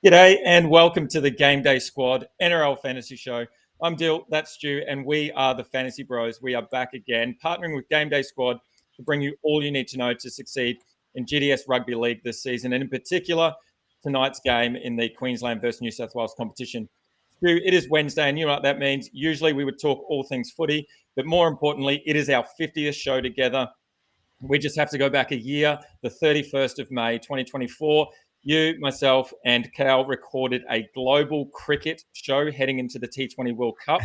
G'day and welcome to the Game Day Squad NRL Fantasy Show. I'm Dill, that's Stu, and we are the Fantasy Bros. We are back again, partnering with Game Day Squad to bring you all you need to know to succeed in GDS Rugby League this season, and in particular, tonight's game in the Queensland versus New South Wales competition. Stu, it is Wednesday, and you know what that means. Usually we would talk all things footy, but more importantly, it is our 50th show together. We just have to go back a year, the 31st of May, 2024. You, myself, and Cal recorded a global cricket show heading into the T20 World Cup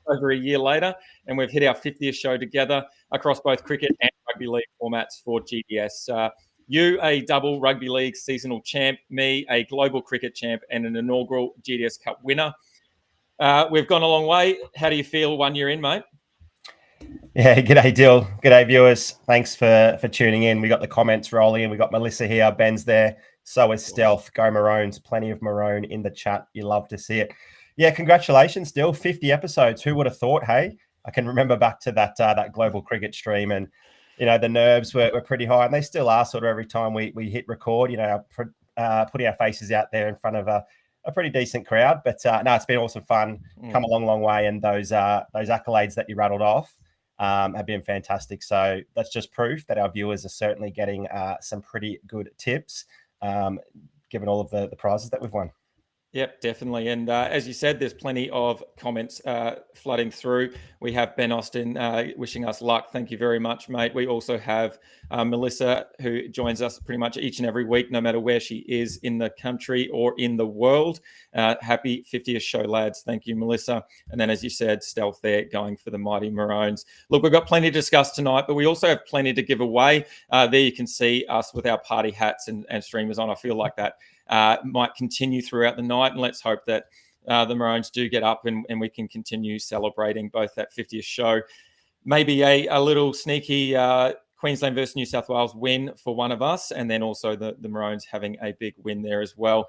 over a year later, and we've hit our 50th show together across both cricket and rugby league formats for GDS. You, a double rugby league seasonal champ, me, a global cricket champ, and an inaugural GDS Cup winner. We've gone a long way. How do you feel 1 year in, mate? Yeah, g'day Dill. G'day viewers. Thanks for tuning in. We got the comments rolling and we got Melissa here. Ben's there. So is Stealth. Go Maroons. Plenty of Maroon in the chat. You love to see it. Yeah, congratulations, Dill. 50 episodes. Who would have thought, hey? I can remember back to that global cricket stream and, you know, the nerves were pretty high and they still are sort of every time we hit record, you know, putting our faces out there in front of a pretty decent crowd. But no, it's been awesome fun. Come a long way. And those accolades that you rattled off have been fantastic. So that's just proof that our viewers are certainly getting some pretty good tips, given all of the prizes that we've won. Yep, definitely. And as you said, there's plenty of comments flooding through. We have Ben Austin wishing us luck. Thank you very much, mate. We also have Melissa, who joins us pretty much each and every week, no matter where she is in the country or in the world. Happy 50th show, lads. Thank you, Melissa. And then, as you said, Stealth there going for the mighty Maroons. Look, we've got plenty to discuss tonight, but we also have plenty to give away. There you can see us with our party hats and streamers on. I feel like that might continue throughout the night, and let's hope that the Maroons do get up and we can continue celebrating both that 50th show, maybe a little sneaky Queensland versus New South Wales win for one of us, and then also the Maroons having a big win there as well.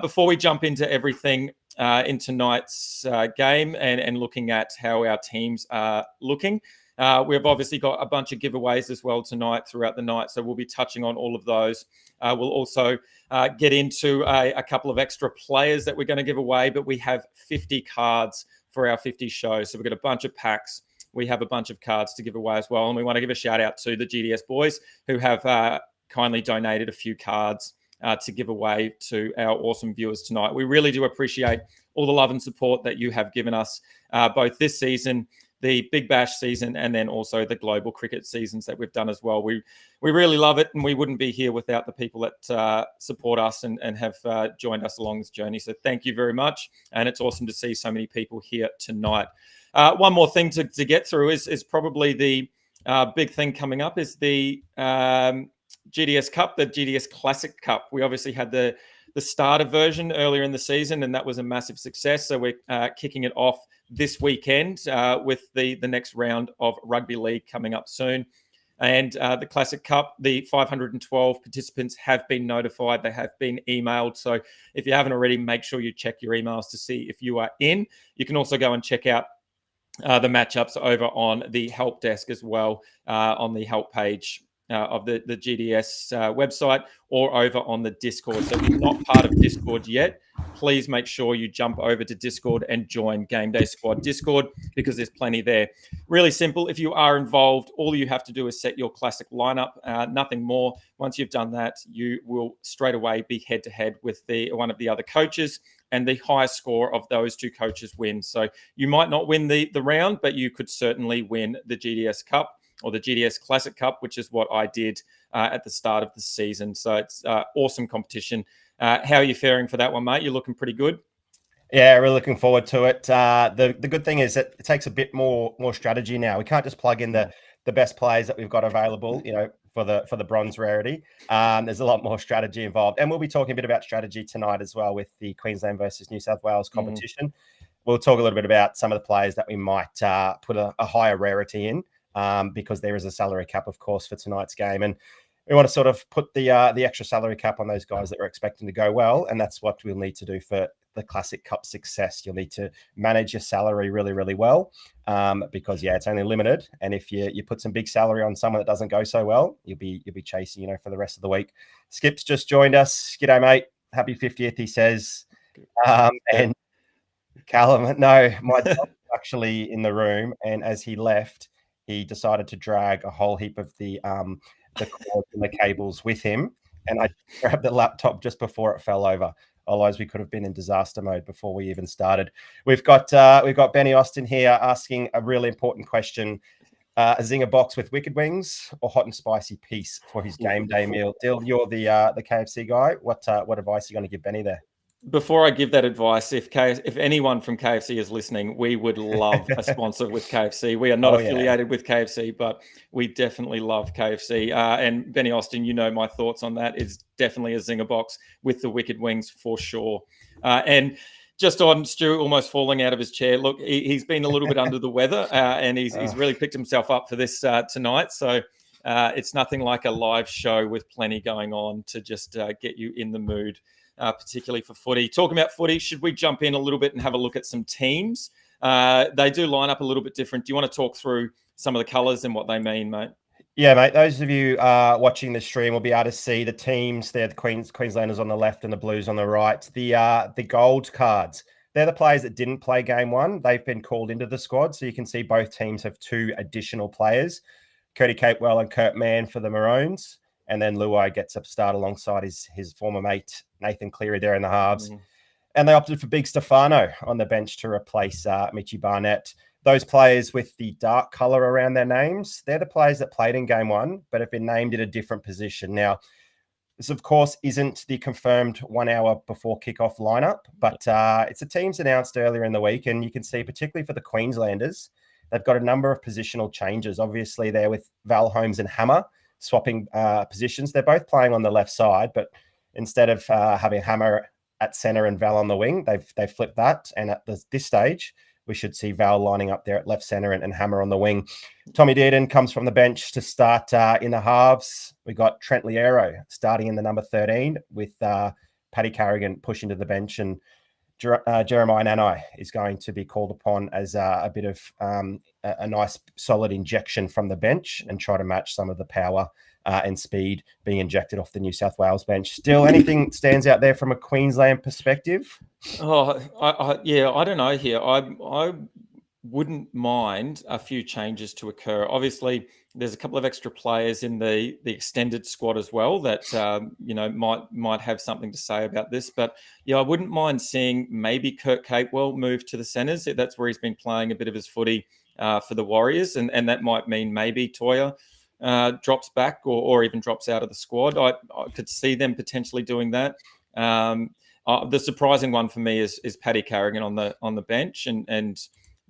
Before we jump into everything in tonight's game and looking at how our teams are looking, we've obviously got a bunch of giveaways as well tonight throughout the night, so we'll be touching on all of those. We'll also get into a couple of extra players that we're going to give away, but we have 50 cards for our 50 shows. So we've got a bunch of packs. We have a bunch of cards to give away as well. And we want to give a shout out to the GDS boys who have kindly donated a few cards to give away to our awesome viewers tonight. We really do appreciate all the love and support that you have given us both this season, the Big Bash season, and then also the global cricket seasons that we've done as well. We really love it, and we wouldn't be here without the people that support us and have joined us along this journey. So thank you very much, and it's awesome to see so many people here tonight. One more thing to get through is probably the big thing coming up is the GDS Cup, the GDS Classic Cup. We obviously had the starter version earlier in the season, and that was a massive success. So we're kicking it off this weekend with the next round of rugby league coming up soon. And the Classic Cup, the 512 participants have been notified. They have been emailed. So if you haven't already, make sure you check your emails to see if you are in. You can also go and check out the matchups over on the help desk as well, on the help page of the GDS website, or over on the Discord. So if you're not part of Discord yet, please make sure you jump over to Discord and join Game Day Squad Discord, because there's plenty there. Really simple. If you are involved, all you have to do is set your classic lineup, nothing more. Once you've done that, you will straight away be head-to-head with one of the other coaches, and the highest score of those two coaches wins. So you might not win the round, but you could certainly win the GDS Cup, or the GDS Classic Cup, which is what I did at the start of the season. So it's awesome competition. How are you faring for that one, mate? You're looking pretty good. Yeah, really looking forward to it. The good thing is that it takes a bit more strategy now. We can't just plug in the best players that we've got available, you know, for the bronze rarity. There's a lot more strategy involved. And we'll be talking a bit about strategy tonight as well with the Queensland versus New South Wales competition. We'll talk a little bit about some of the players that we might put a higher rarity in, because there is a salary cap, of course, for tonight's game. And we want to sort of put the extra salary cap on those guys that we're expecting to go well. And that's what we'll need to do for the Classic Cup success. You'll need to manage your salary really, really well, because, yeah, it's only limited. And if you put some big salary on someone that doesn't go so well, you'll be chasing, you know, for the rest of the week. Skip's just joined us. G'day, mate. Happy 50th, he says. And Callum, no, my dog was actually in the room, and as he left, he decided to drag a whole heap of the cords and the cables with him, and I grabbed the laptop just before it fell over. Otherwise, we could have been in disaster mode before we even started. We've got Benny Austin here asking a really important question: a zinger box with wicked wings or hot and spicy piece for his game day meal. Dill, you're the KFC guy. What advice are you going to give Benny there? Before I give that advice, if anyone from KFC is listening, we would love a sponsor with KFC. We are not affiliated with KFC, but we definitely love KFC. And Benny Austin, you know my thoughts on that. Is definitely a zinger box with the wicked wings for sure. And just on Stu almost falling out of his chair. Look, he's been a little bit under the weather, and he's really picked himself up for this tonight. So it's nothing like a live show with plenty going on to just get you in the mood. Particularly for footy. Talking about footy, should we jump in a little bit and have a look at some teams? They do line up a little bit different. Do you want to talk through some of the colours and what they mean, mate? Yeah, mate. Those of you watching the stream will be able to see the teams. They're the Queenslanders on the left and the Blues on the right. The gold cards, they're the players that didn't play game one. They've been called into the squad. So you can see both teams have two additional players, Cody Capewell and Kurt Mann for the Maroons. And then Luai gets a start alongside his former mate, Nathan Cleary, there in the halves. And they opted for Big Stefano on the bench to replace Mitchy Barnett. Those players with the dark colour around their names, they're the players that played in game one, but have been named in a different position. Now, this, of course, isn't the confirmed 1 hour before kickoff lineup, but it's the teams announced earlier in the week. And you can see, particularly for the Queenslanders, they've got a number of positional changes. Obviously, they're with Val Holmes and Hammer swapping positions. They're both playing on the left side, but instead of having Hammer at centre and Val on the wing, they've flipped that. And at this stage, we should see Val lining up there at left centre and Hammer on the wing. Tommy Dearden comes from the bench to start in the halves. We got Trent Liero starting in the number 13 with Paddy Carrigan pushing to the bench, and Jeremiah Nanai is going to be called upon as a bit of a nice solid injection from the bench and try to match some of the power and speed being injected off the New South Wales bench. Still, anything stands out there from a Queensland perspective? I don't know here. I woun't mind a few changes to occur. Obviously, there's a couple of extra players in the extended squad as well that might have something to say about this. But yeah, I wouldn't mind seeing maybe Kurt Capewell move to the centres. That's where he's been playing a bit of his footy for the Warriors, and that might mean maybe Toya drops back or even drops out of the squad. I could see them potentially doing that. The surprising one for me is Paddy Carrigan on the bench and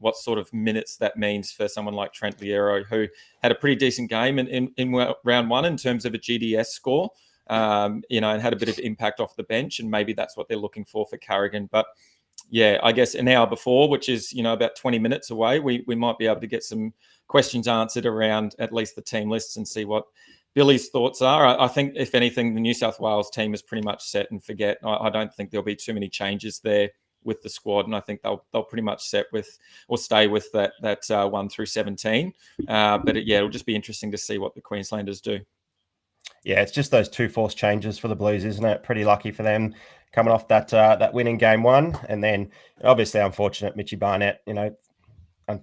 what sort of minutes that means for someone like Trent Liero, who had a pretty decent game in round one in terms of a GDS score, and had a bit of impact off the bench, and maybe that's what they're looking for Carrigan. But yeah, I guess an hour before, which is about 20 minutes away, we might be able to get some questions answered around at least the team lists and see what Billy's thoughts are. I think, if anything, the New South Wales team is pretty much set and forget. I don't think there'll be too many changes there with the squad, and I think they'll pretty much set with or stay with that 1 through 17. But it'll just be interesting to see what the Queenslanders do. Yeah, it's just those two forced changes for the Blues, isn't it? Pretty lucky for them coming off that win in game one, and then obviously unfortunate Mitchy Barnett.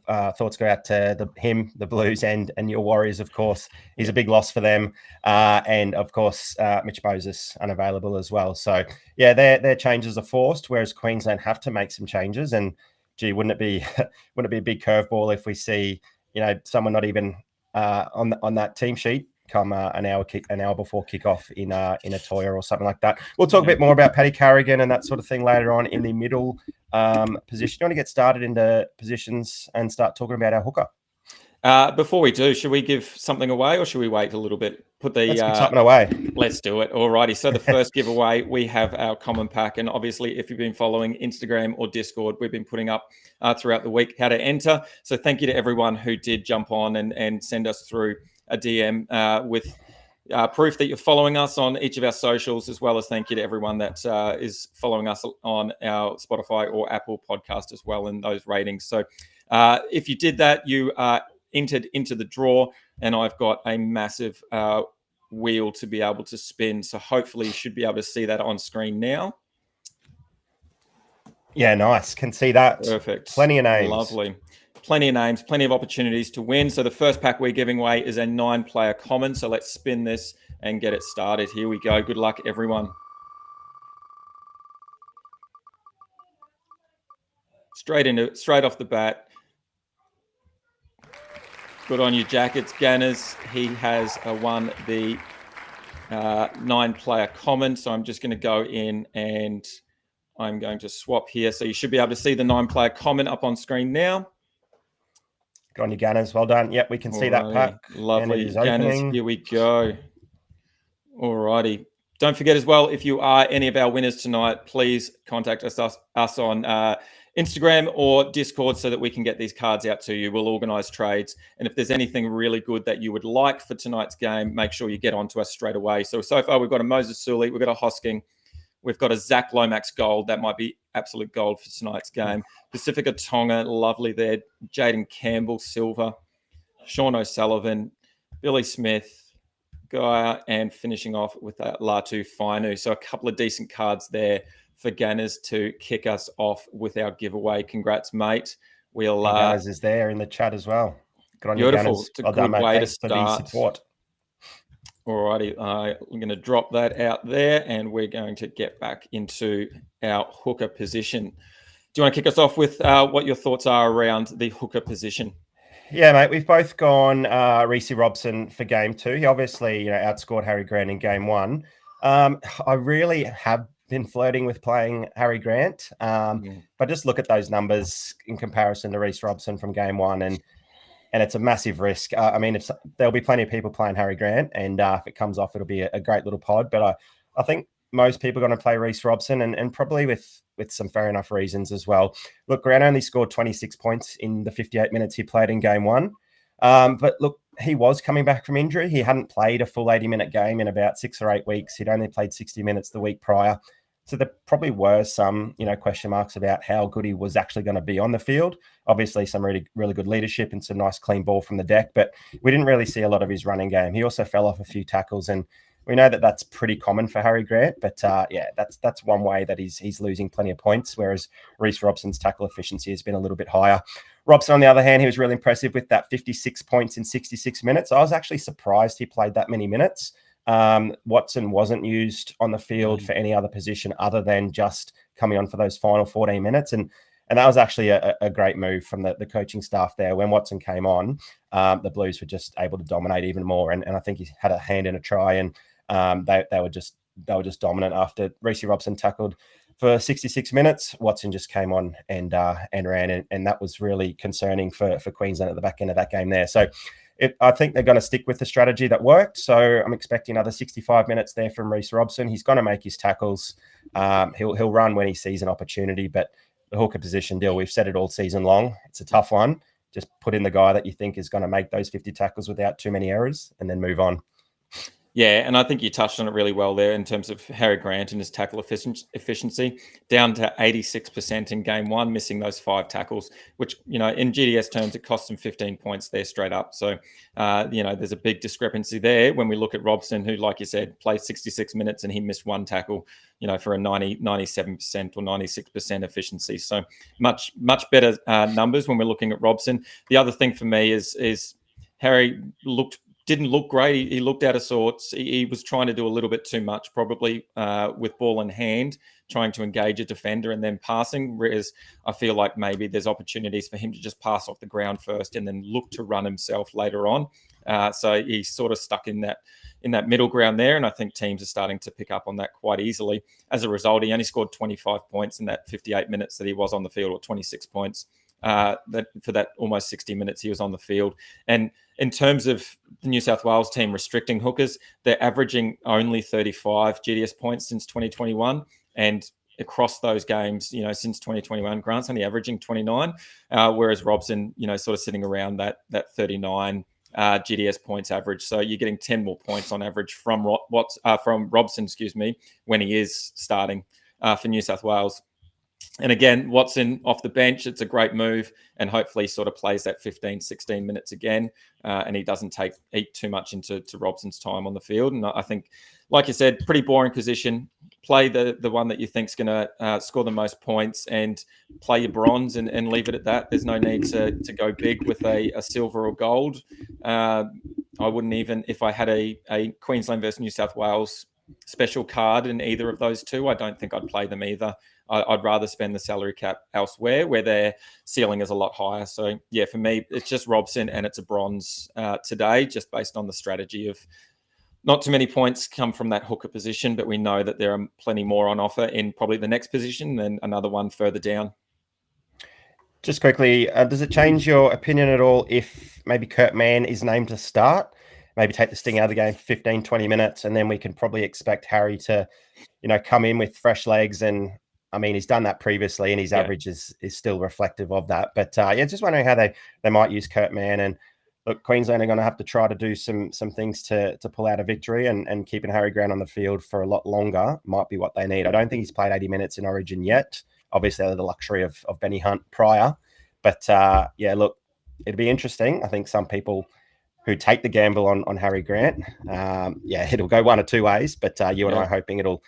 Thoughts go out to the Blues, and your Warriors, of course. He's a big loss for them. And, of course, Mitch Moses unavailable as well. So, yeah, their changes are forced, whereas Queensland have to make some changes. And, gee, wouldn't it be a big curveball if we see, someone not even on that team sheet come an hour before kickoff in a Toya or something like that. We'll talk a bit more about Paddy Carrigan and that sort of thing later on in the middle position. You want to get started into positions and start talking about our hooker? Before we do, should we give something away or should we wait a little bit? Let's give something away. Let's do it. Alrighty. So the first giveaway, we have our common pack. And obviously, if you've been following Instagram or Discord, we've been putting up throughout the week how to enter. So thank you to everyone who did jump on and send us through a DM with proof that you're following us on each of our socials, as well as thank you to everyone that is following us on our Spotify or Apple podcast as well in those ratings. So if you did that, you entered into the draw, and I've got a massive wheel to be able to spin. So hopefully you should be able to see that on screen now. Yeah, nice. Can see that. Perfect. Plenty of names. Lovely. Plenty of names, plenty of opportunities to win. So the first pack we're giving away is a 9-player common. So let's spin this and get it started. Here we go. Good luck, everyone. Straight off the bat. Good on you, Jackets. Ganners, he has won the 9-player common. So I'm just going to go in and I'm going to swap here. So you should be able to see the 9-player common up on screen now. Good on you, Ganners. Well done. Yep, we can see that pack. Lovely. Ganners, here we go. Alrighty. Don't forget as well, if you are any of our winners tonight, please contact us on Instagram or Discord so that we can get these cards out to you. We'll organise trades. And if there's anything really good that you would like for tonight's game, make sure you get onto us straight away. So far, we've got a Moses Sully, we've got a Hosking, we've got a Zach Lomax gold. That might be absolute gold for tonight's game. Pacifica Tonga, lovely there. Jaden Campbell, silver. Sean O'Sullivan, Billy Smith, Gaia, and finishing off with that Latu Fainu. So a couple of decent cards there for Ganners to kick us off with our giveaway. Congrats, mate. Ganners is there in the chat as well. Good on beautiful. You, Ganners. It's a good way to start. For the support. Alrighty, I'm going to drop that out there, and we're going to get back into our hooker position. Do you want to kick us off with what your thoughts are around the hooker position? Yeah, mate, we've both gone Reece Robson for game 2. He obviously, outscored Harry Grant in game 1. I really have been flirting with playing Harry Grant, but just look at those numbers in comparison to Reece Robson from game 1, and it's a massive risk. There'll be plenty of people playing Harry Grant, and if it comes off, it'll be a great little pod. But I think most people are going to play Reece Robson, and probably with some fair enough reasons as well. Look, Grant only scored 26 points in the 58 minutes he played in game 1. But look, he was coming back from injury. He hadn't played a full 80-minute game in about 6 or 8 weeks. He'd only played 60 minutes the week prior. So there probably were some, question marks about how good he was actually going to be on the field. Obviously, some really, really good leadership and some nice clean ball from the deck, but we didn't really see a lot of his running game. He also fell off a few tackles, and we know that that's pretty common for Harry Grant. But that's one way that he's losing plenty of points, whereas Reece Robson's tackle efficiency has been a little bit higher. Robson, on the other hand, he was really impressive with that 56 points in 66 minutes. I was actually surprised he played that many minutes. Watson wasn't used on the field for any other position other than just coming on for those final 14 minutes. And that was actually a great move from the coaching staff there. When Watson came on, the Blues were just able to dominate even more. And I think he had a hand in a try, and they were just dominant after Reece Robson tackled for 66 minutes. Watson just came on and ran, and that was really concerning for Queensland at the back end of that game there. So I think they're going to stick with the strategy that worked. So I'm expecting another 65 minutes there from Reece Robson. He's going to make his tackles. He'll run when he sees an opportunity, but the hooker position deal, we've said it all season long. It's a tough one. Just put in the guy that you think is going to make those 50 tackles without too many errors, and then move on. Yeah, and I think you touched on it really well there in terms of Harry Grant and his tackle efficiency, down to 86% in game 1, missing those 5 tackles, which, in GDS terms, it cost him 15 points there straight up. So, there's a big discrepancy there when we look at Robson, who, like you said, played 66 minutes and he missed 1 tackle, for a 97% or 96% efficiency. So much better numbers when we're looking at Robson. The other thing for me is Harry didn't look great. He looked out of sorts. He was trying to do a little bit too much, probably with ball in hand, trying to engage a defender and then passing. Whereas I feel like maybe there's opportunities for him to just pass off the ground first and then look to run himself later on. So he's sort of stuck in that middle ground there, and I think teams are starting to pick up on that quite easily. As a result, he only scored 25 points in that 58 minutes that he was on the field, or 26 points. For that almost 60 minutes he was on the field. And in terms of the New South Wales team restricting hookers, they're averaging only 35 GDS points since 2021. And across those games, since 2021, Grant's only averaging 29, whereas Robson, sort of sitting around that 39 GDS points average. So you're getting 10 more points on average from Robson, when he is starting for New South Wales. And again, Watson off the bench, it's a great move, and hopefully sort of plays that 15, 16 minutes again, and he doesn't eat too much into Robson's time on the field. And I think, like you said, pretty boring position. Play the one that you think's going to score the most points, and play your bronze and leave it at that. There's no need to go big with a silver or gold. I wouldn't even, if I had a Queensland versus New South Wales special card in either of those two, I don't think I'd play them either. I'd rather spend the salary cap elsewhere where their ceiling is a lot higher. So, yeah, for me, it's just Robson and it's a bronze today, just based on the strategy of not too many points come from that hooker position, but we know that there are plenty more on offer in probably the next position and another one further down. Just quickly, does it change your opinion at all if maybe Kurt Mann is named to start? Maybe take the sting out of the game for 15, 20 minutes, and then we can probably expect Harry to, come in with fresh legs. And I mean, he's done that previously, and his average is still reflective of that. But just wondering how they might use Kurt Mann. And look, Queensland are going to have to try to do some things to pull out a victory, and keeping Harry Grant on the field for a lot longer might be what they need. I don't think he's played 80 minutes in Origin yet. Obviously, they had the luxury of Benny Hunt prior. But look, it'd be interesting. I think some people who take the gamble on Harry Grant, it'll go one or two ways. But you and I are hoping it'll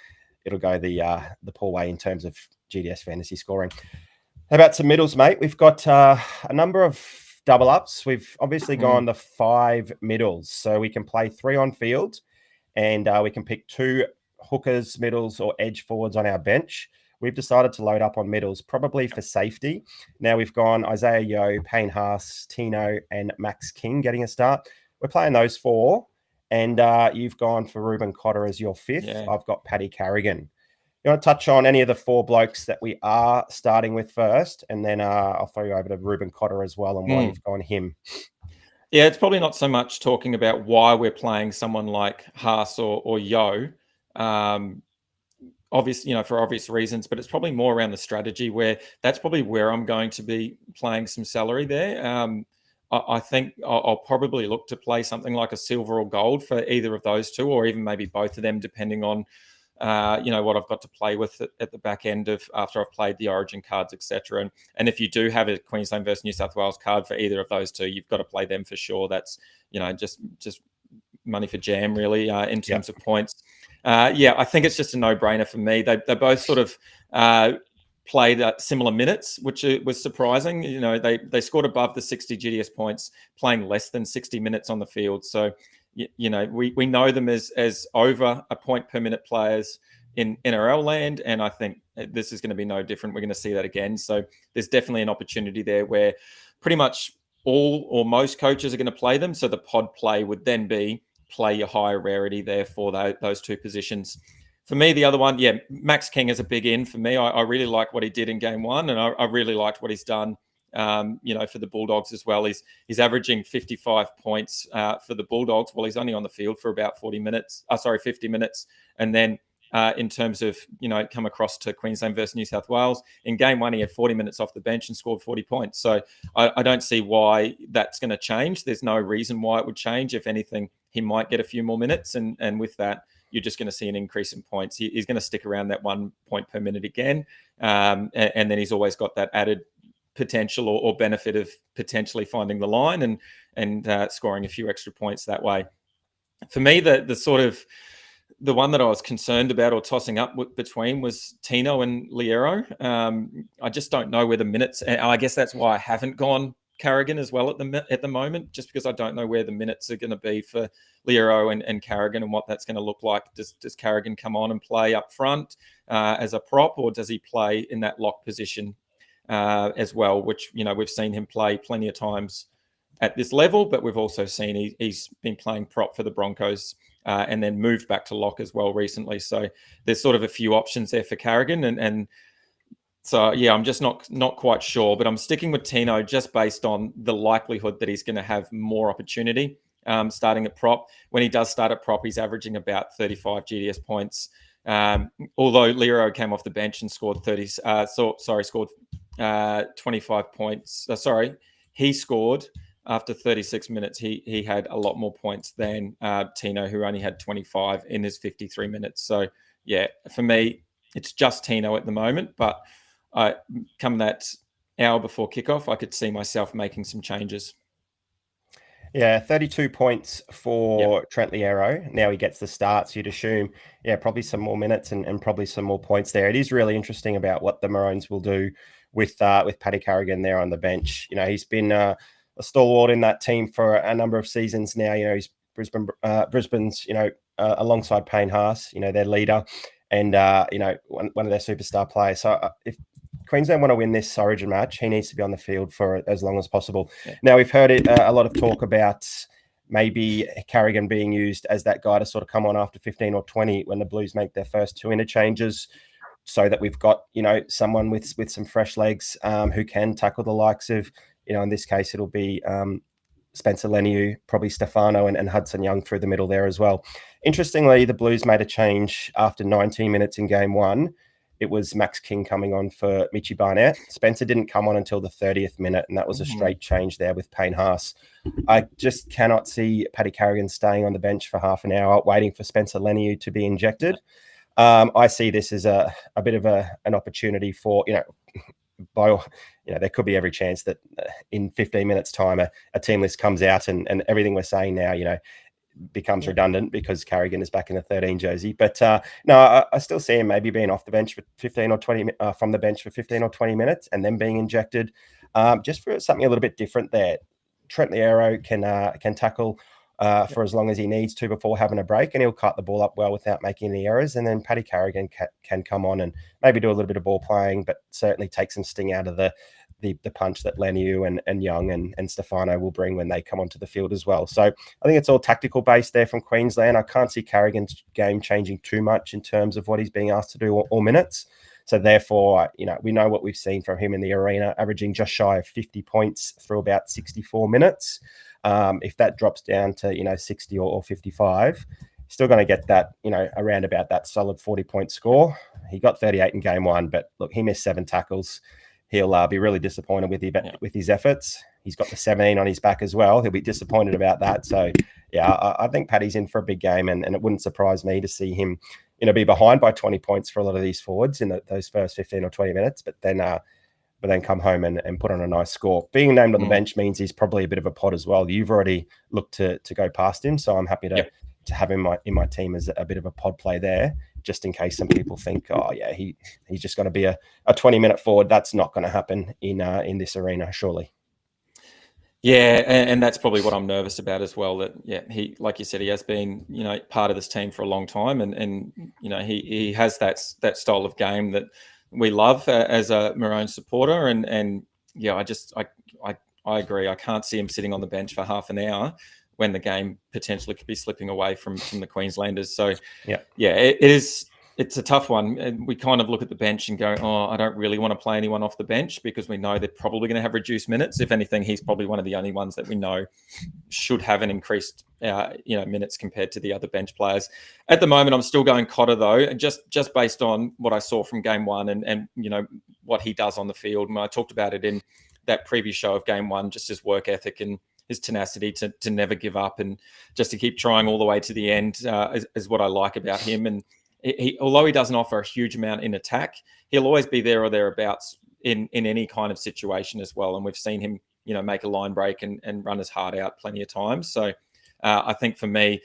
go the poor way in terms of GDS fantasy scoring. How about some middles, mate? We've got a number of double ups. We've obviously gone the 5 middles, so we can play 3 on field, and we can pick 2 hookers, middles, or edge forwards on our bench. We've decided to load up on middles, probably for safety. Now we've gone Isaiah Yeo, Payne Haas, Tino, and Max King getting a start. We're playing those 4, and you've gone for Ruben Cotter as your 5th. Yeah. I've got Paddy Carrigan. You want to touch on any of the 4 blokes that we are starting with first, and then I'll throw you over to Ruben Cotter as well and why you've gone him. Yeah, it's probably not so much talking about why we're playing someone like Haas or Yeo. Obviously, for obvious reasons, but it's probably more around the strategy where that's probably where I'm going to be playing some salary there. I think I'll probably look to play something like a silver or gold for either of those 2, or even maybe both of them, depending on, what I've got to play with at the back end of after I've played the Origin cards, etc. And if you do have a Queensland versus New South Wales card for either of those 2, you've got to play them for sure. That's, just money for jam, really, in terms of points. I think it's just a no-brainer for me. They both sort of played similar minutes, which was surprising. They scored above the 60 GDS points, playing less than 60 minutes on the field. So, we know them as over a point per minute players in NRL land, and I think this is going to be no different. We're going to see that again. So there's definitely an opportunity there where pretty much all or most coaches are going to play them. So the pod play would then be play your higher rarity there for those 2 positions. For me, the other one, Max King is a big in for me. I really like what he did in game 1, and I really liked what he's done, for the Bulldogs as well. He's averaging 55 points for the Bulldogs. Well, he's only on the field for about 50 minutes. And then in terms of, come across to Queensland versus New South Wales. In game 1, he had 40 minutes off the bench and scored 40 points. So I don't see why that's going to change. There's no reason why it would change. If anything, he might get a few more minutes. And with that, you're just going to see an increase in points. He's going to stick around that 1 point per minute again. And then he's always got that added potential or benefit of potentially finding the line and scoring a few extra points that way. For me, the sort of the one that I was concerned about or tossing up between was Tino and Liero. I just don't know where the minutes, and I guess that's why I haven't gone Carrigan as well at the moment, just because I don't know where the minutes are going to be for Liero and Carrigan and what that's going to look like. Does Carrigan come on and play up front as a prop, or does he play in that lock position as well, which, we've seen him play plenty of times at this level, but we've also seen he's been playing prop for the Broncos and then moved back to lock as well recently. So there's sort of a few options there for Carrigan. And so, I'm just not quite sure, but I'm sticking with Tino just based on the likelihood that he's going to have more opportunity starting at prop. When he does start at prop, he's averaging about 35 GDS points. Although Lero came off the bench and scored 25 points. He scored after 36 minutes. He had a lot more points than Tino, who only had 25 in his 53 minutes. So, for me, it's just Tino at the moment, but come that hour before kickoff, I could see myself making some changes. Yeah, 32 points for Trent Liero. Now he gets the starts. You'd assume, probably some more minutes and probably some more points there. It is really interesting about what the Maroons will do with Paddy Carrigan there on the bench. He's been a stalwart in that team for a number of seasons now. He's Brisbane's, alongside Payne Haas, their leader and, one of their superstar players. So if Queensland want to win this Origin match, he needs to be on the field for as long as possible. Yeah. Now, we've heard a lot of talk about maybe Carrigan being used as that guy to sort of come on after 15 or 20 when the Blues make their first 2 interchanges, so that we've got, someone with some fresh legs who can tackle the likes of, in this case, it'll be Spencer Leniu, probably Stefano and Hudson Young through the middle there as well. Interestingly, the Blues made a change after 19 minutes in game 1. It was Max King coming on for Mitchy Barnett. Spencer didn't come on until the 30th minute, and that was a straight change there with Payne Haas. I just cannot see Paddy Carrigan staying on the bench for half an hour waiting for Spencer Leniu to be injected. I see this as a bit of an opportunity for, there could be every chance that in 15 minutes' time a team list comes out and everything we're saying now, becomes redundant because Carrigan is back in the 13 jersey. But no, I still see him maybe being off the bench for 15 or 20 from the bench for 15 or 20 minutes and then being injected just for something a little bit different there. Trent Liero can tackle for as long as he needs to before having a break, and he'll cut the ball up well without making any errors. And then Paddy Carrigan can come on and maybe do a little bit of ball playing, but certainly take some sting out of the punch that Leniu and Young and Stefano will bring when they come onto the field as well. So I think it's all tactical based there from Queensland. I can't see Carrigan's game changing too much in terms of what he's being asked to do all minutes. So therefore, we know what we've seen from him in the arena, averaging just shy of 50 points through about 64 minutes. If that drops down to, 60 or 55, still going to get that, around about that solid 40-point score. He got 38 in game 1, but look, he missed 7 tackles. He'll be really disappointed with his efforts. He's got the 17 on his back as well. He'll be disappointed about that. So, I think Paddy's in for a big game, and it wouldn't surprise me to see him, be behind by 20 points for a lot of these forwards in those first 15 or 20 minutes, but then come home and put on a nice score. Being named on the bench means he's probably a bit of a pod as well. You've already looked to go past him, so I'm happy to have him in my team as a bit of a pod play there, just in case some people think, he's just going to be a 20-minute forward. That's not going to happen in this arena, surely. Yeah, and that's probably what I'm nervous about as well. That he, like you said, he has been part of this team for a long time, and he has that style of game that we love as a Maroon supporter, and I agree. I can't see him sitting on the bench for half an hour when the game potentially could be slipping away from the Queenslanders. So it's a tough one. And we kind of look at the bench and go, I don't really want to play anyone off the bench because we know they're probably going to have reduced minutes. If anything, he's probably one of the only ones that we know should have an increased minutes compared to the other bench players. At the moment, I'm still going Cotter though, just based on what I saw from game 1 and what he does on the field. And I talked about it in that previous show of game 1, just his work ethic and his tenacity to never give up and just to keep trying all the way to the end is what I like about him. And although he doesn't offer a huge amount in attack, he'll always be there or thereabouts in any kind of situation as well. And we've seen him, make a line break and run his heart out plenty of times. So I think for me,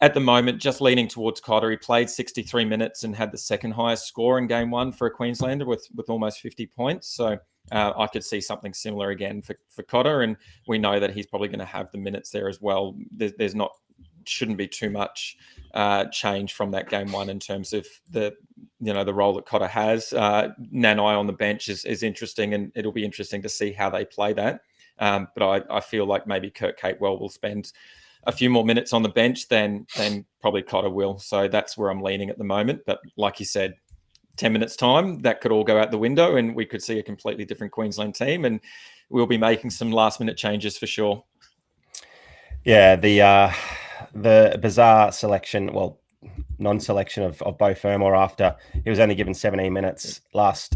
at the moment, just leaning towards Cotter. He played 63 minutes and had the second highest score in game 1 for a Queenslander with almost 50 points. So I could see something similar again for Cotter, and we know that he's probably going to have the minutes there as well. Shouldn't be too much change from that game 1 in terms of the role that Cotter has. Nanai on the bench is interesting, and it'll be interesting to see how they play that. But I feel like maybe Kurt Capewell will spend a few more minutes on the bench than probably Cotter will. So that's where I'm leaning at the moment. But like you said, 10 minutes time, that could all go out the window and we could see a completely different Queensland team, and we'll be making some last minute changes for sure. Yeah, the bizarre selection, non-selection of Beau Fermor after he was only given 17 minutes last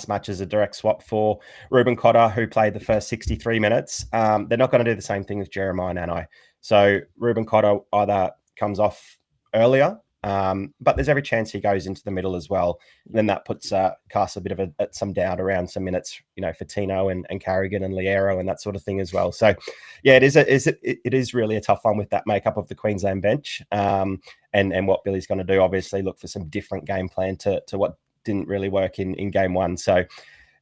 match as a direct swap for Reuben Cotter, who played the first 63 minutes. They're not going to do the same thing with Jeremiah Nanai. So Reuben Cotter either comes off earlier But there's every chance he goes into the middle as well. And then that puts casts a bit of some doubt around some minutes, for Tino and Carrigan and Liero and that sort of thing as well. So, yeah, it is really a tough one with that makeup of the Queensland bench, and what Billy's going to do. Obviously, look for some different game plan to what didn't really work in game one. So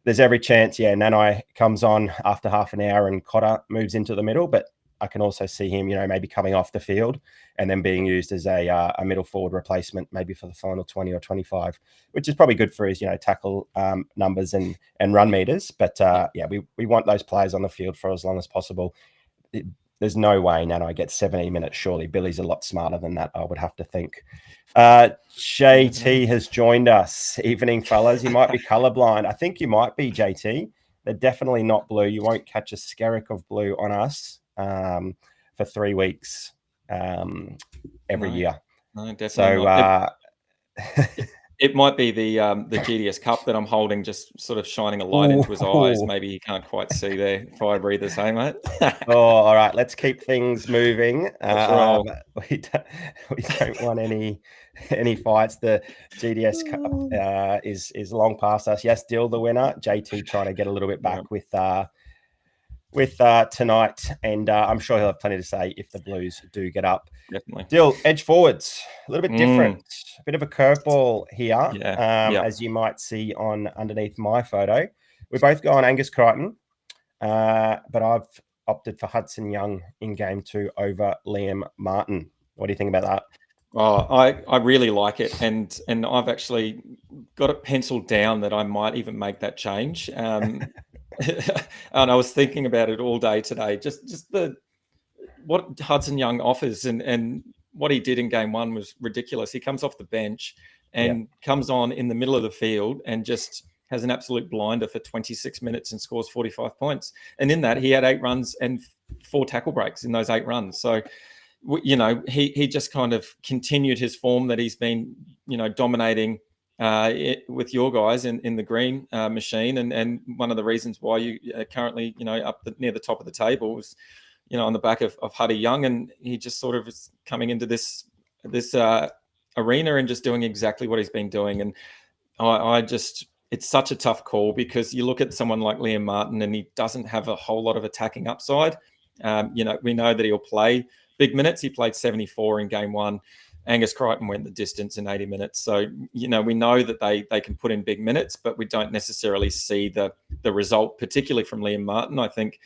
there's every chance, Nanai comes on after half an hour and Cotter moves into the middle, but I can also see him, maybe coming off the field and then being used as a middle forward replacement, maybe for the final 20 or 25, which is probably good for his, tackle numbers and run meters. But we want those players on the field for as long as possible. There's no way Nanai gets 17 minutes. Surely Billy's a lot smarter than that, I would have to think. JT has joined us. Evening, fellas. You might be colorblind. I think you might be, JT. They're definitely not blue. You won't catch a skerrick of blue on us for 3 weeks every year. No, definitely not. It might be the GDS Cup that I'm holding, just sort of shining a light into his eyes. Maybe he can't quite see there. Fire breathers, hey, mate? All right. Let's keep things moving. We don't want any fights. The GDS Cup is long past us. Yes, Dill the winner. JT trying to get a little bit back with tonight, and I'm sure he'll have plenty to say if the Blues do get up. Definitely. Dill, edge forwards, a little bit different. A bit of a curveball here, as you might see on underneath my photo. We both go on Angus Crichton, but I've opted for Hudson Young in game 2 over Liam Martin. What do you think about that? Oh, I really like it, and I've actually got it penciled down that I might even make that change. And I was thinking about it all day today. Just what Hudson Young offers and what he did in game 1 was ridiculous. He comes off the bench and comes on in the middle of the field and just has an absolute blinder for 26 minutes and scores 45 points. And in that, he had 8 runs and 4 tackle breaks in those 8 runs. So, he just kind of continued his form that he's been, dominating with your guys in the green machine. And one of the reasons why you are currently, up near the top of the table was, on the back of Huddy Young, and he just sort of is coming into this arena and just doing exactly what he's been doing. And it's such a tough call because you look at someone like Liam Martin and he doesn't have a whole lot of attacking upside. We know that he'll play big minutes. He played 74 in game 1. Angus Crichton went the distance in 80 minutes. So, we know that they can put in big minutes, but we don't necessarily see the result, particularly from Liam Martin. I think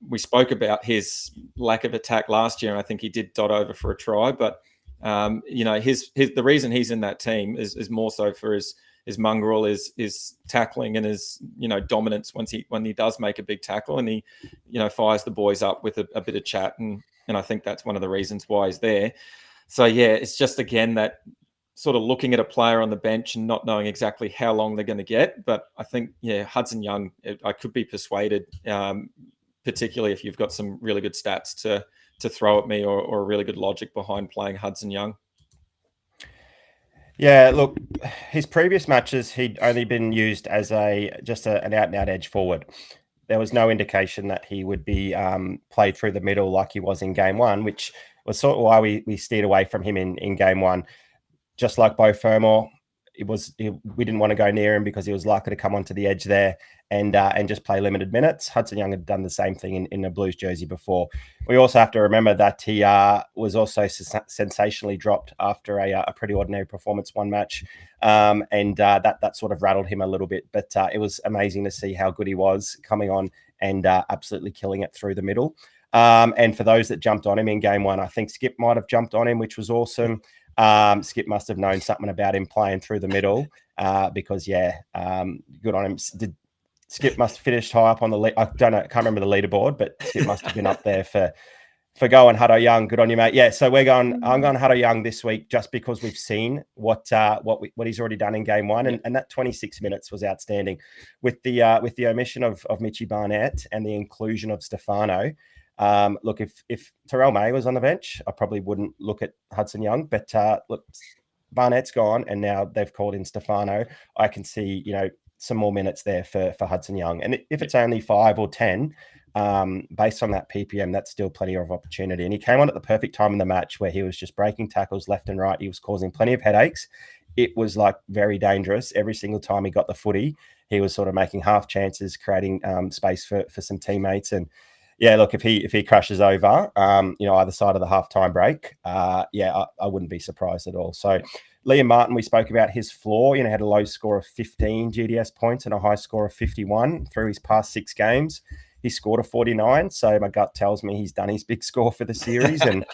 we spoke about his lack of attack last year, and I think he did dot over for a try. But, the reason he's in that team is more so for his mongrel, his tackling and his, dominance when he does make a big tackle and he, fires the boys up with a bit of chat. And I think that's one of the reasons why he's there. So, it's just, again, that sort of looking at a player on the bench and not knowing exactly how long they're going to get. But I think, Hudson Young, I could be persuaded, particularly if you've got some really good stats to throw at me or a really good logic behind playing Hudson Young. Yeah, look, his previous matches, he'd only been used as just an out-and-out edge forward. There was no indication that he would be played through the middle like he was in game 1, which was sort of why we steered away from him in game 1. Just like Beau Fermor, we didn't want to go near him because he was likely to come onto the edge there and just play limited minutes. Hudson Young had done the same thing in a Blues jersey before. We also have to remember that he was also sensationally dropped after a pretty ordinary performance one match, and that sort of rattled him a little bit. But it was amazing to see how good he was coming on and absolutely killing it through the middle. And for those that jumped on him in game 1, I think Skip might have jumped on him, which was awesome. Skip must have known something about him playing through the middle because, good on him. Skip must have finished high up on the I don't know, I can't remember the leaderboard, but Skip must have been up there for going Hutto Young. Good on you, mate. Yeah, so I'm going Hutto Young this week just because we've seen what he's already done in game 1, and that 26 minutes was outstanding. With the omission of Mitchie Barnett and the inclusion of Stefano. Look, if Terrell May was on the bench, I probably wouldn't look at Hudson Young, but look, Barnett's gone and now they've called in Stefano. I can see, some more minutes there for Hudson Young. And if it's only 5 or 10, based on that PPM, that's still plenty of opportunity. And he came on at the perfect time in the match where he was just breaking tackles left and right. He was causing plenty of headaches. It was like very dangerous. Every single time he got the footy, he was sort of making half chances, creating space for some teammates. And yeah, look, if he crashes over, either side of the halftime break, I wouldn't be surprised at all. So Liam Martin, we spoke about his floor, had a low score of 15 GDS points and a high score of 51 through his past 6 games. He scored a 49. So my gut tells me he's done his big score for the series and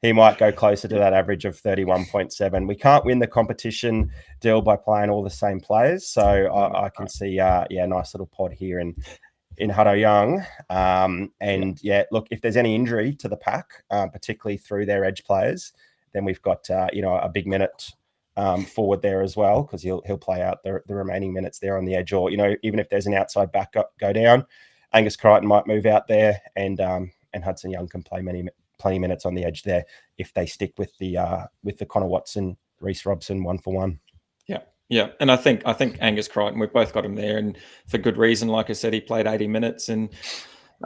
he might go closer to that average of 31.7. We can't win the competition deal by playing all the same players. So I can see, nice little pod here in Hutto Young. Look, if there's any injury to the pack, particularly through their edge players, then we've got, a big minute forward there as well, because he'll play out the remaining minutes there on the edge, or, even if there's an outside back go down, Angus Crichton might move out there, and Hudson Young can play plenty minutes on the edge there if they stick with the Connor Watson, Reece Robson 1-for-1. Yeah, and I think Angus Crichton, we've both got him there, and for good reason. Like I said, he played 80 minutes, and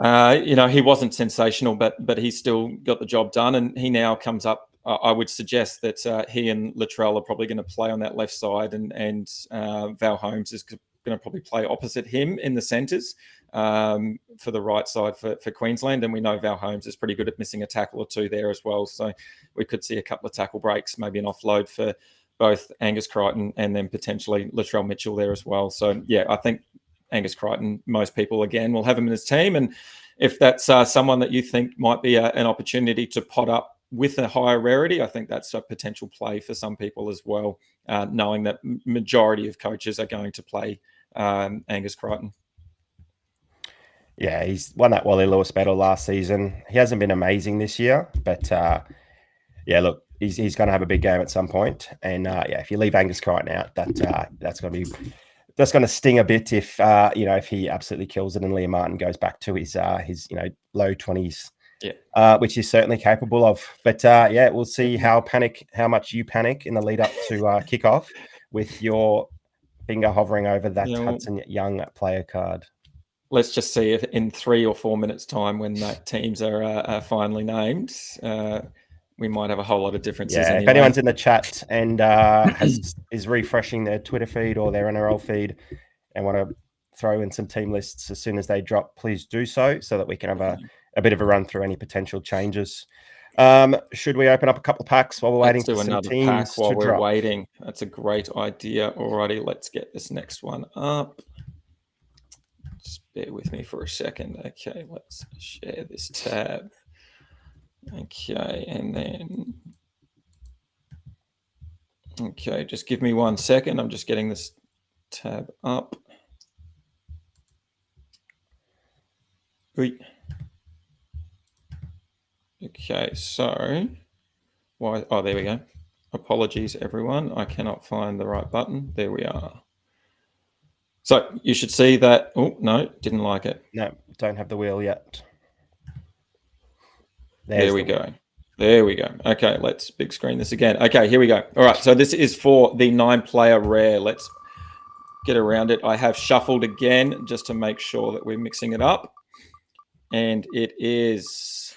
he wasn't sensational, but he still got the job done, and he now comes up. I would suggest that he and Latrell are probably going to play on that left side, and Val Holmes is going to probably play opposite him in the centres for the right side for Queensland. And we know Val Holmes is pretty good at missing a tackle or two there as well. So we could see a couple of tackle breaks, maybe an offload for both Angus Crichton and then potentially Latrell Mitchell there as well. So, yeah, I think Angus Crichton, most people, again, will have him in his team. And if that's someone that you think might be an opportunity to pot up with a higher rarity, I think that's a potential play for some people as well, knowing that majority of coaches are going to play Angus Crichton. Yeah, he's won that Wally Lewis medal last season. He hasn't been amazing this year, but look, he's going to have a big game at some point. And if you leave Angus Crichton out, that's going to sting a bit if if he absolutely kills it and Liam Martin goes back to his low 20s. Yeah. Which he's certainly capable of. But we'll see how much you panic in the lead up to kickoff with your finger hovering over that Hudson Young player card. Let's just see if in 3 or 4 minutes' time, when that teams are finally named, we might have a whole lot of differences. Yeah, anyway. If anyone's in the chat and is refreshing their Twitter feed or their NRL feed and want to throw in some team lists as soon as they drop, please do so that we can have a bit of a run through any potential changes. Should we open up a couple of packs while we're waiting for some teams while we're drop? waiting? That's a great idea. Alrighty, let's get this next one up. Just bear with me for a second. Okay, let's share this tab. Okay, and then... Okay, just give me 1 second. I'm just getting this tab up. Okay, so... Why? Oh, there we go. Apologies, everyone. I cannot find the right button. There we are. So you should see that. Oh, no, didn't like it. No, don't have the wheel yet. There we go. There we go. Okay, let's big screen this again. Okay, here we go. All right, so this is for the 9-player rare. Let's get around it. I have shuffled again just to make sure that we're mixing it up. And it is...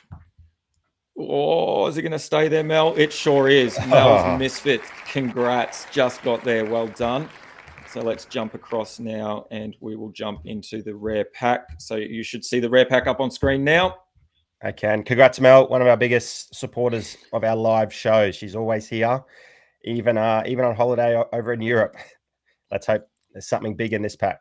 Oh, is it going to stay there, Mel? It sure is. Mel's Misfit. Congrats. Just got there. Well done. So let's jump across now and we will jump into the rare pack. So you should see the rare pack up on screen now. I can. Congrats, Mel. One of our biggest supporters of our live shows. She's always here, even on holiday over in Europe. Let's hope there's something big in this pack.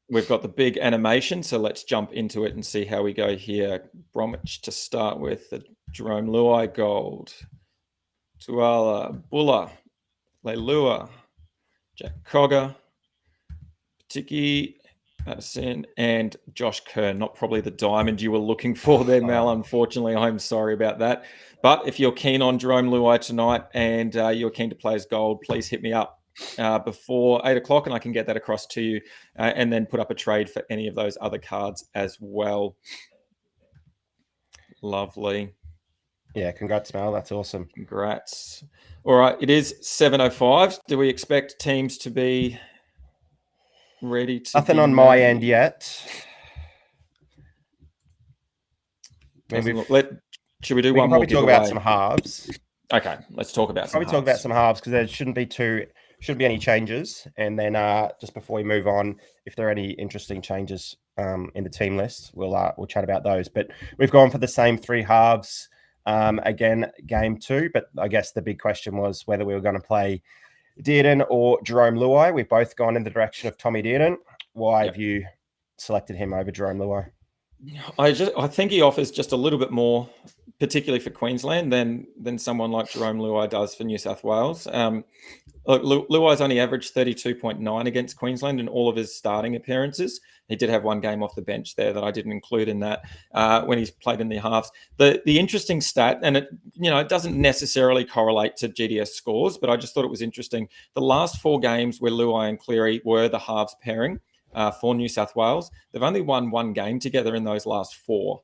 We've got the big animation, so let's jump into it and see how we go here. Bromwich to start with, the Jerome Luai Gold. Tuala, Bulla, Leilua, Jack Cogger, Tiki, Madison, and Josh Kern. Not probably the diamond you were looking for there, Mel. Unfortunately, I'm sorry about that. But if you're keen on Jerome Luai tonight and you're keen to play as gold, please hit me up before 8 o'clock and I can get that across to you and then put up a trade for any of those other cards as well. Lovely. Yeah, congrats, Mel. That's awesome. Congrats. All right, it is 7:05. Do we expect teams to be ready to... Nothing on my end yet. mean, should we do we one can more probably talk giveaway? about some halves. Okay, let's talk about some Probably talk about some halves because there shouldn't be any changes. And then just before we move on, if there are any interesting changes in the team list, we'll chat about those. But we've gone for the same 3 halves again, game 2. But I guess the big question was whether we were going to play Dearden or Jerome Luai. We've both gone in the direction of Tommy Dearden. Why have you selected him over Jerome Luai? I think he offers just a little bit more, particularly for Queensland, than someone like Jerome Luai does for New South Wales. Luai's only averaged 32.9 against Queensland in all of his starting appearances. He did have one game off the bench there that I didn't include in that when he's played in the halves. The interesting stat, and it doesn't necessarily correlate to GDS scores, but I just thought it was interesting. The last 4 games where Luai and Cleary were the halves pairing for New South Wales, they've only won 1 game together in those last 4.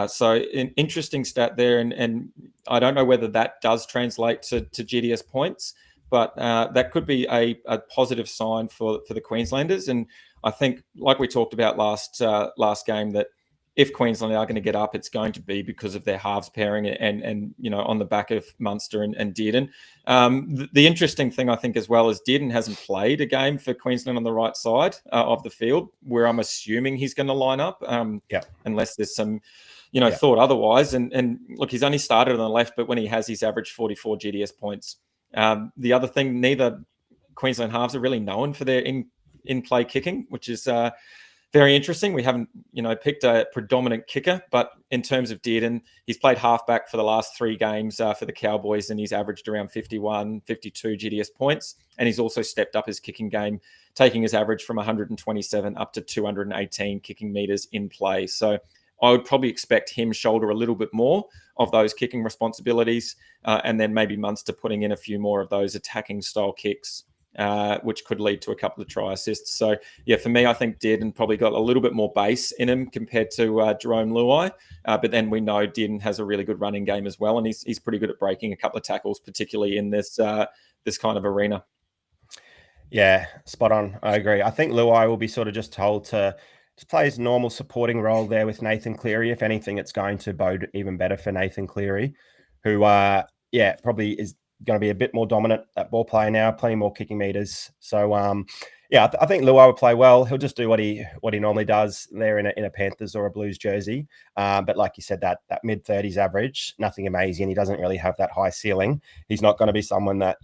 So an interesting stat there, and I don't know whether that does translate to GDS points, but that could be a positive sign for the Queenslanders. And I think, like we talked about last game, that if Queensland are going to get up, it's going to be because of their halves pairing and on the back of Munster and Dearden. The interesting thing I think as well is Dearden hasn't played a game for Queensland on the right side of the field, where I'm assuming he's going to line up, unless there's some thought otherwise. And look, he's only started on the left, but when he has, he's averaged 44 GDS points. The other thing, neither Queensland halves are really known for their in-play kicking, which is very interesting. We haven't, picked a predominant kicker, but in terms of Dearden, he's played halfback for the last 3 games for the Cowboys, and he's averaged around 51, 52 GDS points. And he's also stepped up his kicking game, taking his average from 127 up to 218 kicking meters in play. So I would probably expect him shoulder a little bit more of those kicking responsibilities, and then maybe Munster putting in a few more of those attacking style kicks, which could lead to a couple of try assists. So, for me, I think Dearden probably got a little bit more base in him compared to Jerome Luai. But then we know Dearden has a really good running game as well, and he's pretty good at breaking a couple of tackles, particularly in this kind of arena. Yeah, spot on. I agree. I think Luai will be sort of just told to play his normal supporting role there with Nathan Cleary. If anything, it's going to bode even better for Nathan Cleary, who, probably is going to be a bit more dominant at ball play now, plenty more kicking meters. So, I think Luai will play well. He'll just do what he normally does there in a Panthers or a Blues jersey. But like you said, that mid-30s average, nothing amazing. He doesn't really have that high ceiling. He's not going to be someone that,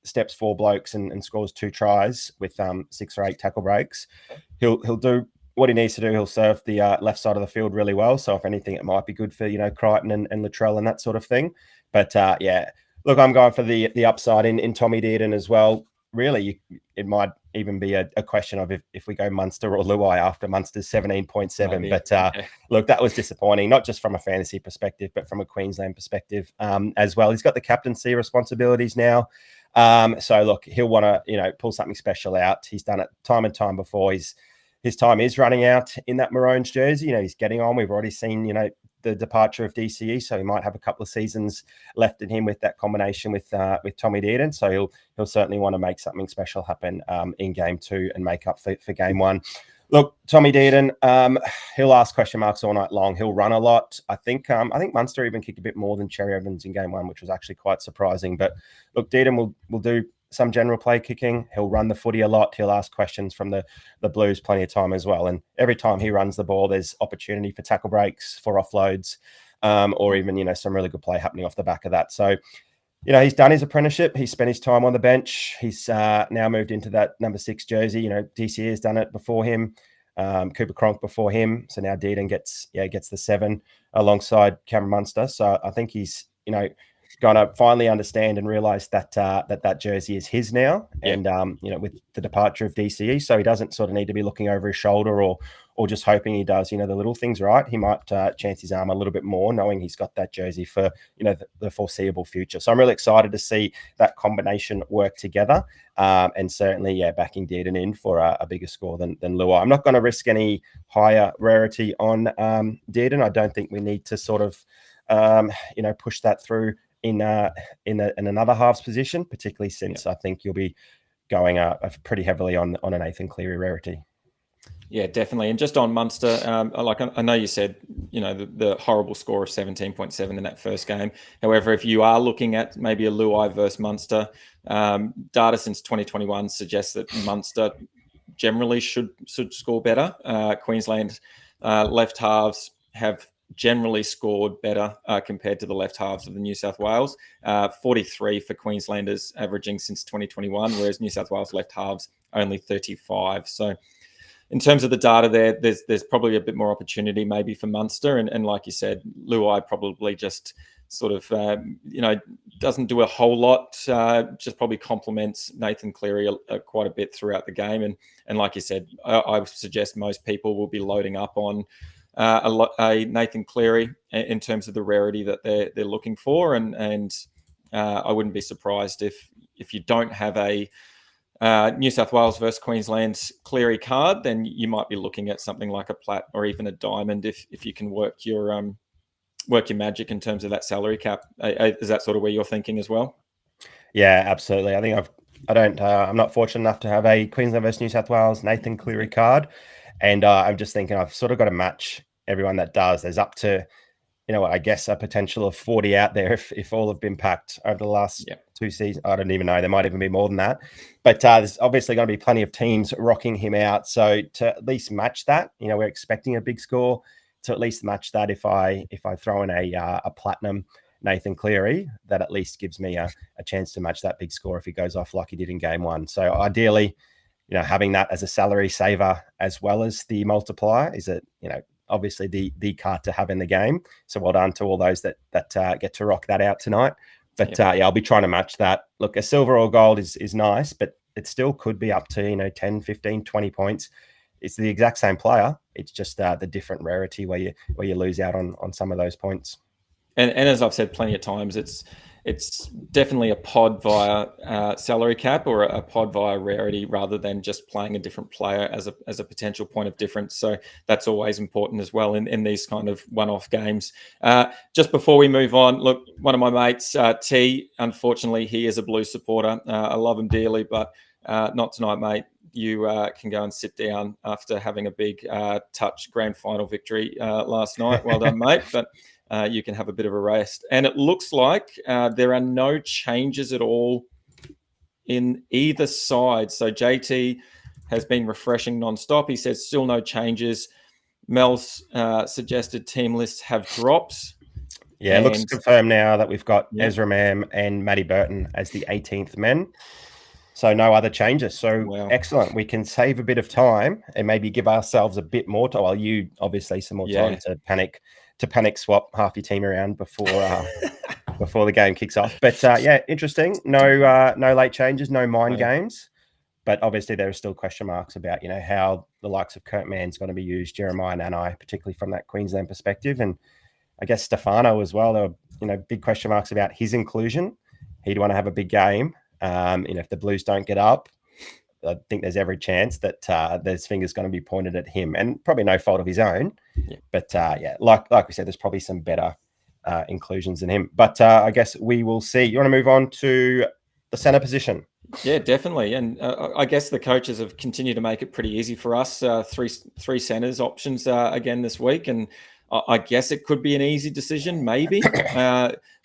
steps 4 blokes and scores 2 tries with 6 or 8 tackle breaks. He'll do what he needs to do. He'll serve the left side of the field really well. So if anything, it might be good for Crichton and Latrell and that sort of thing. But look, I'm going for the upside in Tommy Dearden as well. Really, it might even be a question of if we go Munster or Luai after Munster's 17.7. But look, that was disappointing, not just from a fantasy perspective, but from a Queensland perspective as well. He's got the captaincy responsibilities now. So look, he'll want to, pull something special out. He's done it time and time before. His time is running out in that Maroons jersey. He's getting on. We've already seen, the departure of DCE, so he might have a couple of seasons left in him with that combination with Tommy Dearden. So he'll certainly want to make something special happen in game 2 and make up for game 1. Look, Tommy Dearden, he'll ask question marks all night long. He'll run a lot. I think Munster even kicked a bit more than Cherry Evans in game 1, which was actually quite surprising. But look, Dearden will do some general play kicking. He'll run the footy a lot. He'll ask questions from the Blues plenty of time as well. And every time he runs the ball, there's opportunity for tackle breaks, for offloads, or even, some really good play happening off the back of that. So, he's done his apprenticeship. He's spent his time on the bench. He's now moved into that number 6 jersey. DCE has done it before him. Cooper Cronk before him. So now Dearden gets the 7 alongside Cameron Munster. So I think he's, going to finally understand and realize that that jersey is his now. Yeah. And, with the departure of DCE, so he doesn't sort of need to be looking over his shoulder or just hoping he does, the little things right. He might chance his arm a little bit more, knowing he's got that jersey for, the foreseeable future. So I'm really excited to see that combination work together. And certainly, backing Dearden in for a bigger score than Luai. I'm not going to risk any higher rarity on Dearden. I don't think we need to sort of, push that through in another halves position, particularly since I think you'll be going pretty heavily on a Nathan Cleary rarity. Yeah, definitely. And just on Munster, I know you said the horrible score of 17.7 in that first game. However, if you are looking at maybe a Luai versus Munster, data since 2021 suggests that Munster generally should score better. Queensland left halves have generally scored better compared to the left halves of the New South Wales. 43 for Queenslanders averaging since 2021, whereas New South Wales left halves only 35. So in terms of the data there's probably a bit more opportunity maybe for Munster. And like you said, Luai probably just sort of, doesn't do a whole lot, just probably complements Nathan Cleary quite a bit throughout the game. And like you said, I would suggest most people will be loading up on a Nathan Cleary in terms of the rarity that they're looking for. And I wouldn't be surprised if you don't have a New South Wales versus Queensland Cleary card, then you might be looking at something like a plat or even a diamond if you can work your magic in terms of that salary cap. Is that sort of where you're thinking as well? Yeah, absolutely. I think I'm not fortunate enough to have a Queensland versus New South Wales Nathan Cleary card, and I'm just thinking I've sort of got to match everyone that does. There's up to, I guess a potential of 40 out there if all have been packed over the last 2 seasons. I don't even know. There might even be more than that. But there's obviously going to be plenty of teams rocking him out. So to at least match that, we're expecting a big score. To at least match that, if I throw in a platinum Nathan Cleary, that at least gives me a chance to match that big score if he goes off like he did in game one. So ideally, having that as a salary saver as well as the multiplier is obviously the card to have in the game. So well done to all those that get to rock that out tonight. But I'll be trying to match that. Look, a silver or gold is nice, but it still could be up to 10, 15, 20 points. It's the exact same player. It's just the different rarity where you lose out on some of those points. And as I've said plenty of times, it's definitely a pod via salary cap or a pod via rarity rather than just playing a different player as a potential point of difference. So that's always important as well in these kind of one-off games. Just before we move on, look, one of my mates, T, unfortunately, he is a Blues supporter. I love him dearly, but not tonight, mate. You can go and sit down after having a big touch grand final victory last night. Well done, mate. But you can have a bit of a rest. And it looks like there are no changes at all in either side. So JT has been refreshing nonstop. He says still no changes. Mel's suggested team lists have dropped. Yeah, it looks confirmed now that we've got Ezra Mam and Matty Burton as the 18th men. So no other changes. So Excellent. We can save a bit of time and maybe give ourselves a bit more time. Well, you obviously some more time to panic swap half your team around before the game kicks off. But interesting. No late changes, no mind games. But obviously there are still question marks about how the likes of Kurt Mann's going to be used, Jeremiah Nanai, particularly from that Queensland perspective, and I guess Stefano as well. There were big question marks about his inclusion. He'd want to have a big game. If the Blues don't get up, I think there's every chance that there's fingers going to be pointed at him, and probably no fault of his own. But like we said, there's probably some better inclusions than him. But I guess we will see. You want to move on to the centre position? Yeah, definitely. And I guess the coaches have continued to make it pretty easy for us. Three centres options again this week, and I guess it could be an easy decision, maybe.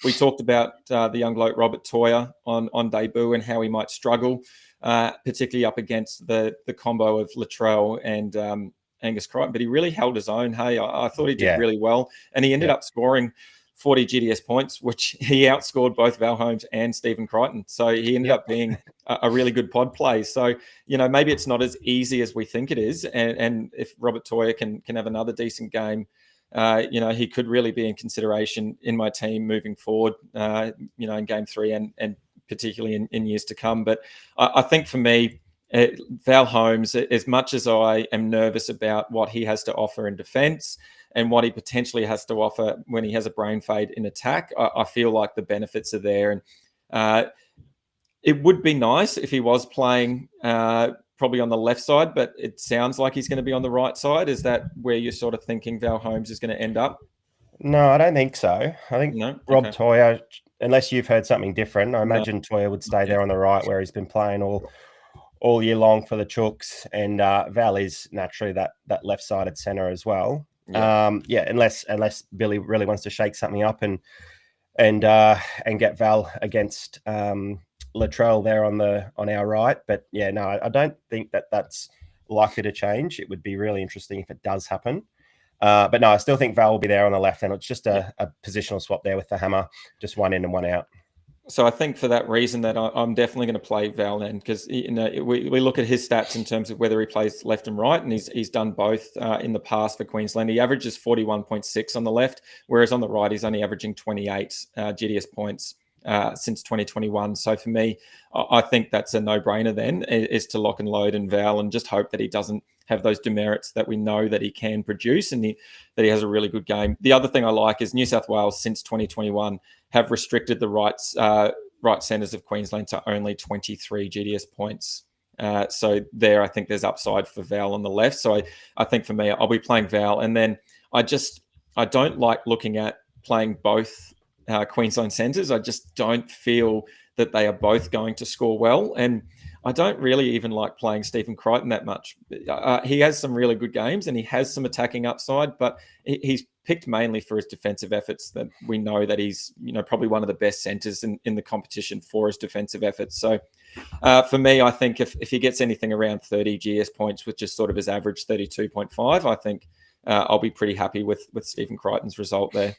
We talked about the young bloke Robert Toyer on debut and how he might struggle, particularly up against the combo of Latrell and Angus Crichton. But he really held his own. Hey, I thought he did really well. And he ended up scoring 40 GDS points, which he outscored both Val Holmes and Stephen Crichton. So he ended up being a really good pod play. So, maybe it's not as easy as we think it is. And if Robert Toyer can have another decent game, he could really be in consideration in my team moving forward, in game 3 and particularly in years to come. But I think for me, Val Holmes, as much as I am nervous about what he has to offer in defence and what he potentially has to offer when he has a brain fade in attack, I feel like the benefits are there. And it would be nice if he was playing probably on the left side, but it sounds like he's going to be on the right side. Is that where you're sort of thinking Val Holmes is going to end up? No, I don't think so. I think Rob Toyer, unless you've heard something different, I imagine Toyer would stay there on the right where he's been playing all year long for the Chooks, and Val is naturally that left-sided centre as well. Unless Billy really wants to shake something up and get Val against Latrell there on our right. But yeah, no, I don't think that's likely to change. It would be really interesting if it does happen. But no, I still think Val will be there on the left, and it's just a positional swap there with the hammer, just one in and one out. So I think for that reason that I'm definitely going to play Val then, because we look at his stats in terms of whether he plays left and right, and he's done both in the past for Queensland. He averages 41.6 on the left, whereas on the right he's only averaging 28 GDS points since 2021. So for me, I think that's a no-brainer then, is to lock and load and Val and just hope that he doesn't have those demerits that we know that he can produce, and that he has a really good game. The other thing I like is New South Wales since 2021 have restricted the right centres of Queensland to only 23 GDS points. So there, I think there's upside for Val on the left. So I think for me, I'll be playing Val, and then I don't like looking at playing both Queensland centres. I just don't feel that they are both going to score well, and I don't really even like playing Stephen Crichton that much. He has some really good games and he has some attacking upside, but he's picked mainly for his defensive efforts. That we know that he's probably one of the best centres in the competition for his defensive efforts. So for me, I think if he gets anything around 30 GS points, which is sort of his average 32.5, I think I'll be pretty happy with Stephen Crichton's result there.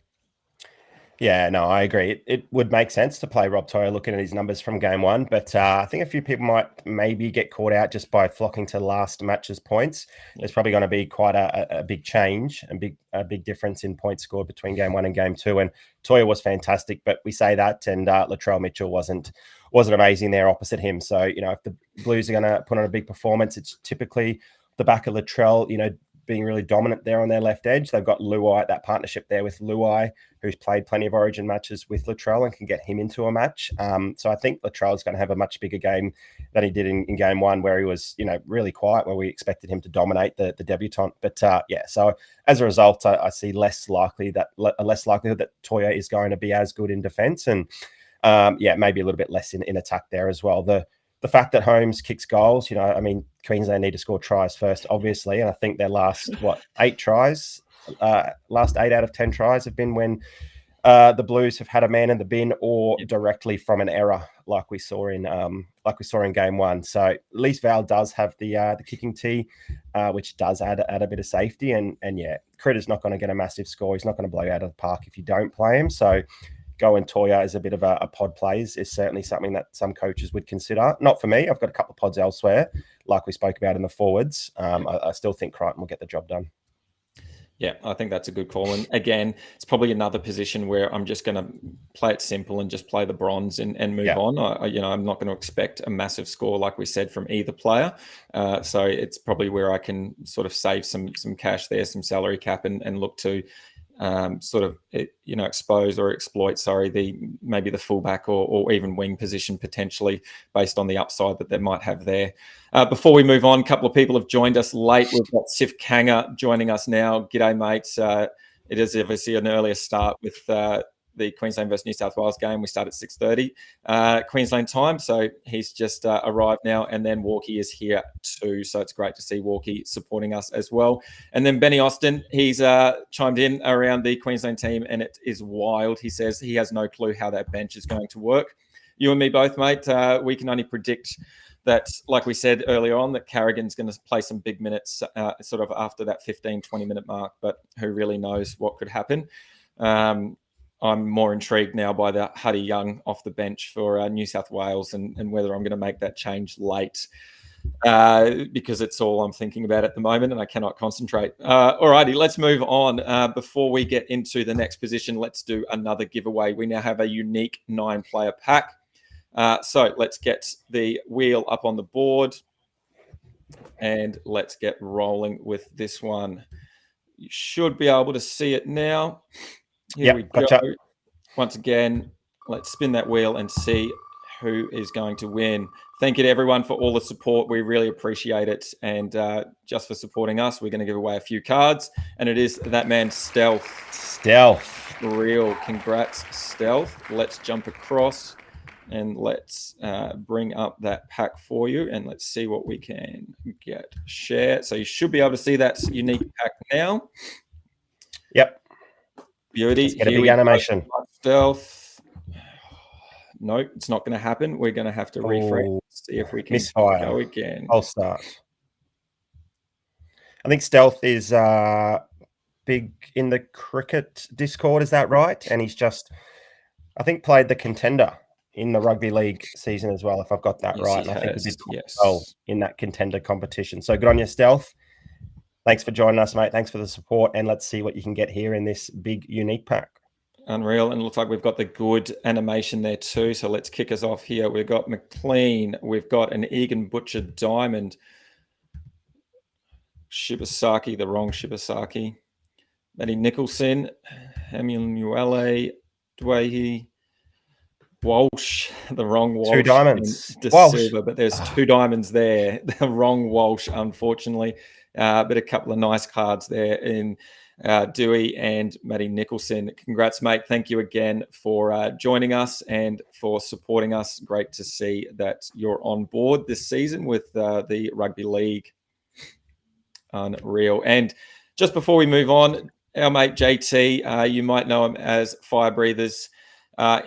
Yeah, no, I agree. It would make sense to play Rob Toya looking at his numbers from game one, but I think a few people might maybe get caught out just by flocking to last match's points. There's probably going to be quite a big change and a big difference in points scored between game one and game two. And Toya was fantastic, but we say that, and Latrell Mitchell wasn't amazing there opposite him. So, if the Blues are going to put on a big performance, it's typically the back of Latrell, being really dominant there on their left edge. They've got Luai, that partnership there with Luai, who's played plenty of Origin matches with Latrell and can get him into a match. So I think Latrell is going to have a much bigger game than he did in game one, where he was, really quiet, where we expected him to dominate the debutant. But so as a result, I see less likelihood that Toya is going to be as good in defense, and maybe a little bit less in attack there as well. The fact that Holmes kicks goals, Queensland need to score tries first, obviously. And I think their last, 8 tries, last 8 out of 10 tries have been when the Blues have had a man in the bin or directly from an error, like we saw in game one. So at least Val does have the kicking tee, which does add a bit of safety. And Critter's not going to get a massive score. He's not going to blow you out of the park if you don't play him. So going Toya as a bit of a pod plays is certainly something that some coaches would consider. Not for me. I've got a couple of pods elsewhere, like we spoke about in the forwards. I still think Crichton will get the job done. Yeah, I think that's a good call. And again, it's probably another position where I'm just going to play it simple and just play the bronze and move on. I'm not going to expect a massive score, like we said, from either player. So it's probably where I can sort of save some cash there, some salary cap, and look to expose or exploit, maybe the fullback or even wing position potentially, based on the upside that they might have there. Before we move on, a couple of people have joined us late. We've got Sif Kanga joining us now. G'day, mates. It is obviously an earlier start with the Queensland versus New South Wales game. We start at 6:30 Queensland time, so he's just arrived now. And then Walkie is here too, so it's great to see Walkie supporting us as well. And then Benny Austin, he's chimed in around the Queensland team, and it is wild. He says he has no clue how that bench is going to work. You and me both, mate. We can only predict that, like we said earlier on, that Carrigan's going to play some big minutes sort of after that 15-20 minute mark, but who really knows what could happen. I'm more intrigued now by the Huddy Young off the bench for New South Wales, and whether I'm going to make that change late, because it's all I'm thinking about at the moment and I cannot concentrate. All righty, let's move on. Before we get into the next position, let's do another giveaway. We now have a unique 9-player pack. So let's get the wheel up on the board and let's get rolling with this one. You should be able to see it now. Here we go. Gotcha. Once again, let's spin that wheel and see who is going to win. Thank you to everyone for all the support. We really appreciate it. And just for supporting us, we're going to give away a few cards. And it is that man, Stealth. Real. Congrats, Stealth. Let's jump across and let's bring up that pack for you. And let's see what we can get. Share. So you should be able to see that unique pack now. Yep. Beauty. Let's get a big animation. Stealth. No, it's not going to happen. We're going to have to refresh. See if we can misfire. Go again. I'll start. I think Stealth is big in the cricket Discord. Is that right? And he's just, I think, played the contender in the rugby league season as well, if I've got that right. And I think he did well in that contender competition. So good on you, Stealth. Thanks for joining us, mate. Thanks for the support. And let's see what you can get here in this big unique pack. Unreal. And it looks like we've got the good animation there too. So let's kick us off here. We've got McLean. We've got an Egan Butcher Diamond. Shibasaki, the wrong Shibasaki. Matty Nicholson. Emmanuele Dwayhe. Walsh, the wrong Walsh. 2 diamonds. Walsh. But there's 2 diamonds there. The wrong Walsh, unfortunately. But a couple of nice cards there in Dewey and Matty Nicholson. Congrats, mate. Thank you again for joining us and for supporting us. Great to see that you're on board this season with the Rugby League. Unreal. And just before we move on, our mate JT, you might know him as Fire Breathers.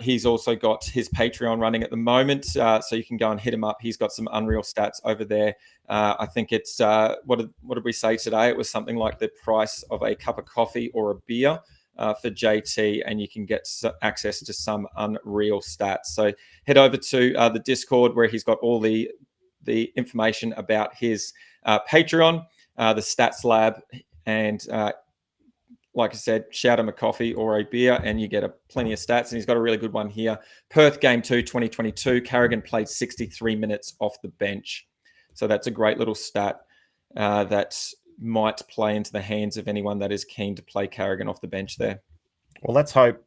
He's also got his Patreon running at the moment, so you can go and hit him up. He's got some unreal stats over there. I think it's, what did we say today? It was something like the price of a cup of coffee or a beer for JT, and you can get access to some unreal stats. So head over to the Discord where he's got all the information about his Patreon, the Stats Lab, and like I said, shout him a coffee or a beer and you get plenty of stats. And he's got a really good one here. Perth Game 2, 2022. Carrigan played 63 minutes off the bench. So that's a great little stat that might play into the hands of anyone that is keen to play Carrigan off the bench there. Well, let's hope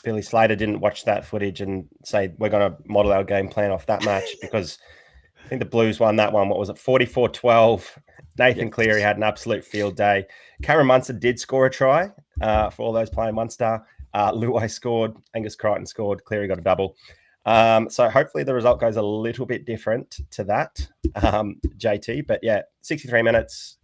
Billy Slater didn't watch that footage and say, we're going to model our game plan off that match, because I think the Blues won that one. What was it? 44-12. Nathan Cleary had an absolute field day. Cameron Munster did score a try for all those playing Munster. Luai scored. Angus Crichton scored. Cleary got a double. So hopefully the result goes a little bit different to that, JT. But yeah, 63 minutes.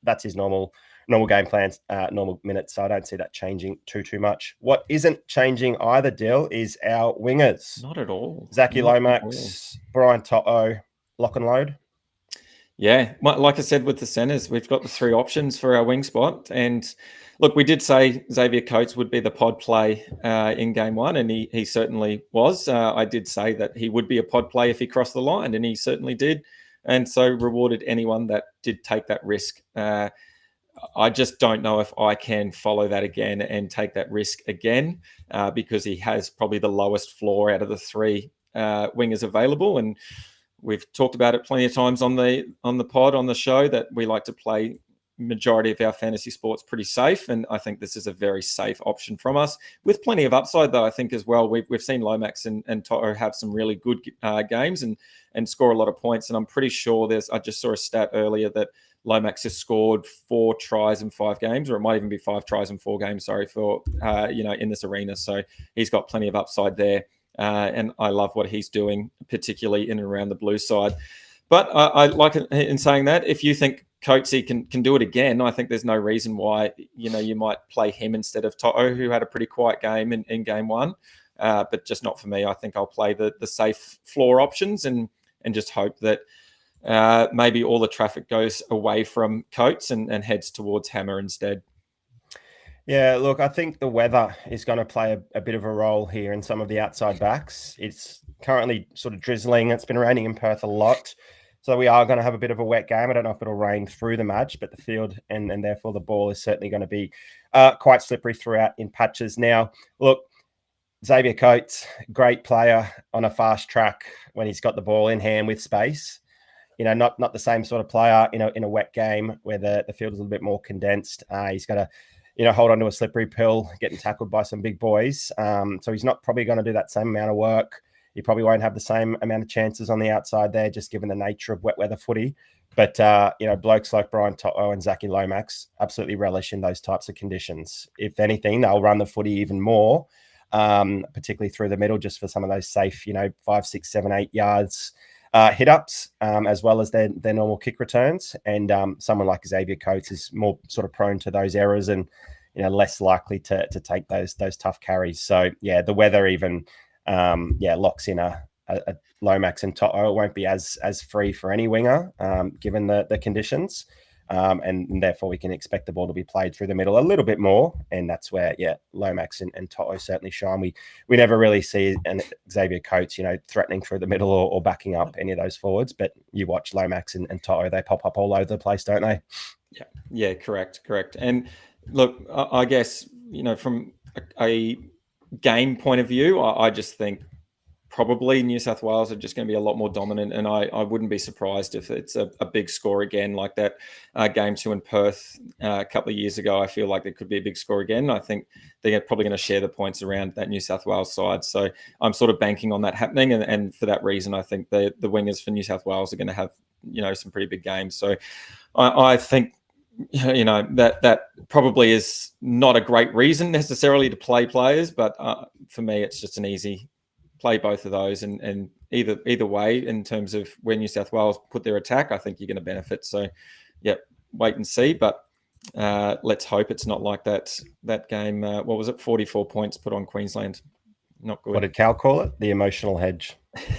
That's his normal game plan, normal minutes. So I don't see that changing too much. What isn't changing either, Dill, is our wingers. Not at all. Zachy Lomax, Brian To'o, lock and load. Yeah, like I said with the centres, we've got the 3 options for our wing spot. And look, we did say Xavier Coates would be the pod play in game 1, and he certainly was. I did say that he would be a pod play if he crossed the line, and he certainly did. And so rewarded anyone that did take that risk. I just don't know if I can follow that again and take that risk again because he has probably the lowest floor out of the 3 wingers available. And we've talked about it plenty of times on the pod, on the show, that we like to play majority of our fantasy sports pretty safe. And I think this is a very safe option from us with plenty of upside, though, I think as well. We've seen Lomax and To'o have some really good games and score a lot of points. And I'm pretty sure I just saw a stat earlier that Lomax has scored 4 tries in 5 games, or it might even be 5 tries in 4 games, for in this arena. So he's got plenty of upside there. And I love what he's doing, particularly in and around the blue side. But I like it in saying that. If you think Coatesy can do it again, I think there's no reason why you might play him instead of To'o, who had a pretty quiet game in game 1. But just not for me. I think I'll play the safe floor options and just hope that maybe all the traffic goes away from Coates and heads towards Hammer instead. Yeah, look, I think the weather is going to play a bit of a role here in some of the outside backs. It's currently sort of drizzling. It's been raining in Perth a lot. So we are going to have a bit of a wet game. I don't know if it'll rain through the match, but the field and therefore the ball is certainly going to be quite slippery throughout in patches. Now, look, Xavier Coates, great player on a fast track when he's got the ball in hand with space. Not the same sort of player in a wet game where the field is a little bit more condensed. He's got to hold on to a slippery pill, getting tackled by some big boys. So he's not probably going to do that same amount of work. He probably won't have the same amount of chances on the outside there, just given the nature of wet weather footy. But, blokes like Brian To'o and Zachy Lomax absolutely relish in those types of conditions. If anything, they'll run the footy even more, particularly through the middle, just for some of those safe, 5, 6, 7, 8 yards hit-ups, as well as their normal kick returns. And someone like Xavier Coates is more sort of prone to those errors and, less likely to take those tough carries. So yeah, the weather even locks in a Lomax and Toto. It won't be as free for any winger given the conditions. And therefore we can expect the ball to be played through the middle a little bit more. And that's where, Lomax and Toto certainly shine. We never really see an Xavier Coates, threatening through the middle or backing up any of those forwards. But you watch Lomax and Toto, they pop up all over the place, don't they? Yeah, correct. And look, I guess, from a game point of view, I just think probably New South Wales are just going to be a lot more dominant, and I wouldn't be surprised if it's a big score again, like that game 2 in Perth a couple of years ago. I feel like there could be a big score again. I think they're probably going to share the points around that New South Wales side, so I'm sort of banking on that happening, and for that reason, I think the wingers for New South Wales are going to have some pretty big games. So I think that probably is not a great reason necessarily to play players, but for me, it's just an easy play both of those, and either way in terms of where New South Wales put their attack, I think you're going to benefit. So wait and see, but let's hope it's not like that game. What was it? 44 points put on Queensland. Not good. What did Cal call it? The emotional hedge.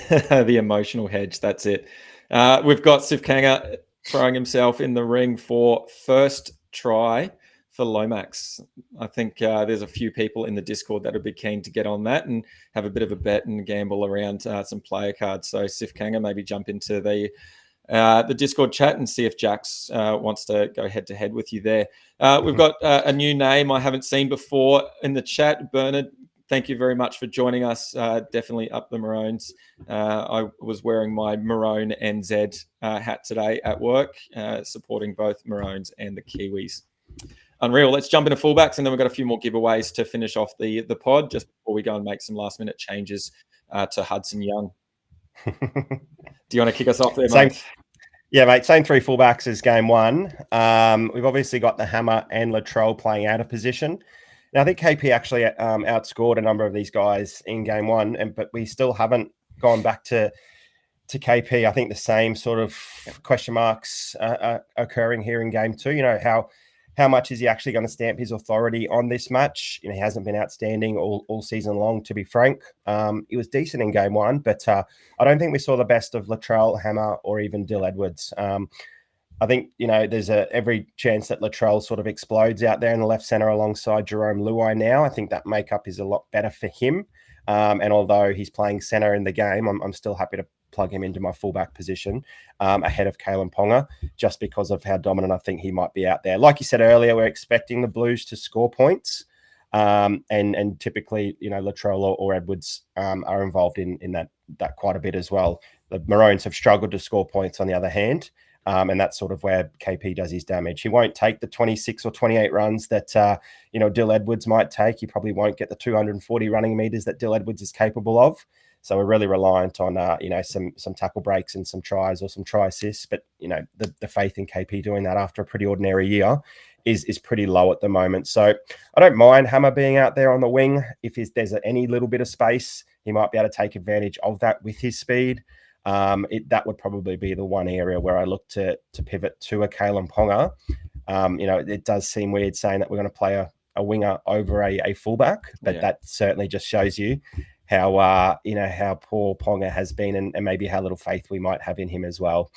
The emotional hedge. That's it. We've got Sifkanga throwing himself in the ring for first try for Lomax. I think there's a few people in the Discord that would be keen to get on that and have a bit of a bet and gamble around some player cards. So Sifkanga, maybe jump into the Discord chat and see if Jax wants to go head to head with you there. We've got a new name I haven't seen before in the chat. Bernard, thank you very much for joining us. Definitely up the Maroons. I was wearing my Maroon NZ hat today at work, supporting both Maroons and the Kiwis. Unreal. Let's jump into fullbacks, and then we've got a few more giveaways to finish off the pod just before we go and make some last minute changes to Hudson Young. Do you want to kick us off there, mate? Yeah, mate. Same 3 fullbacks as game 1. We've obviously got the Hammer and Latrell playing out of position. Now, I think KP actually outscored a number of these guys in game 1, but we still haven't gone back to KP. I think the same sort of question marks are occurring here in game 2. How much is he actually going to stamp his authority on this match? He hasn't been outstanding all season long, to be frank. He was decent in game 1, but I don't think we saw the best of Latrell, Hammer, or even Dill Edwards. I think, there's every chance that Latrell sort of explodes out there in the left centre alongside Jerome Luai now. I think that makeup is a lot better for him. And although he's playing centre in the game, I'm still happy to plug him into my fullback position ahead of Kalen Ponga, just because of how dominant I think he might be out there. Like you said earlier, we're expecting the Blues to score points. And typically, Latrell or Edwards are involved in that quite a bit as well. The Maroons have struggled to score points on the other hand. And that's sort of where KP does his damage. He won't take the 26 or 28 runs that, Dill Edwards might take. He probably won't get the 240 running meters that Dill Edwards is capable of. So we're really reliant on, some tackle breaks and some tries or some try assists. But, the faith in KP doing that after a pretty ordinary year is pretty low at the moment. So I don't mind Hammer being out there on the wing. If there's any little bit of space, he might be able to take advantage of that with his speed. That would probably be the one area where I look to pivot to a Kalen Ponga. It does seem weird saying that we're going to play a winger over a fullback, but that certainly just shows you how poor Ponga has been and maybe how little faith we might have in him as well.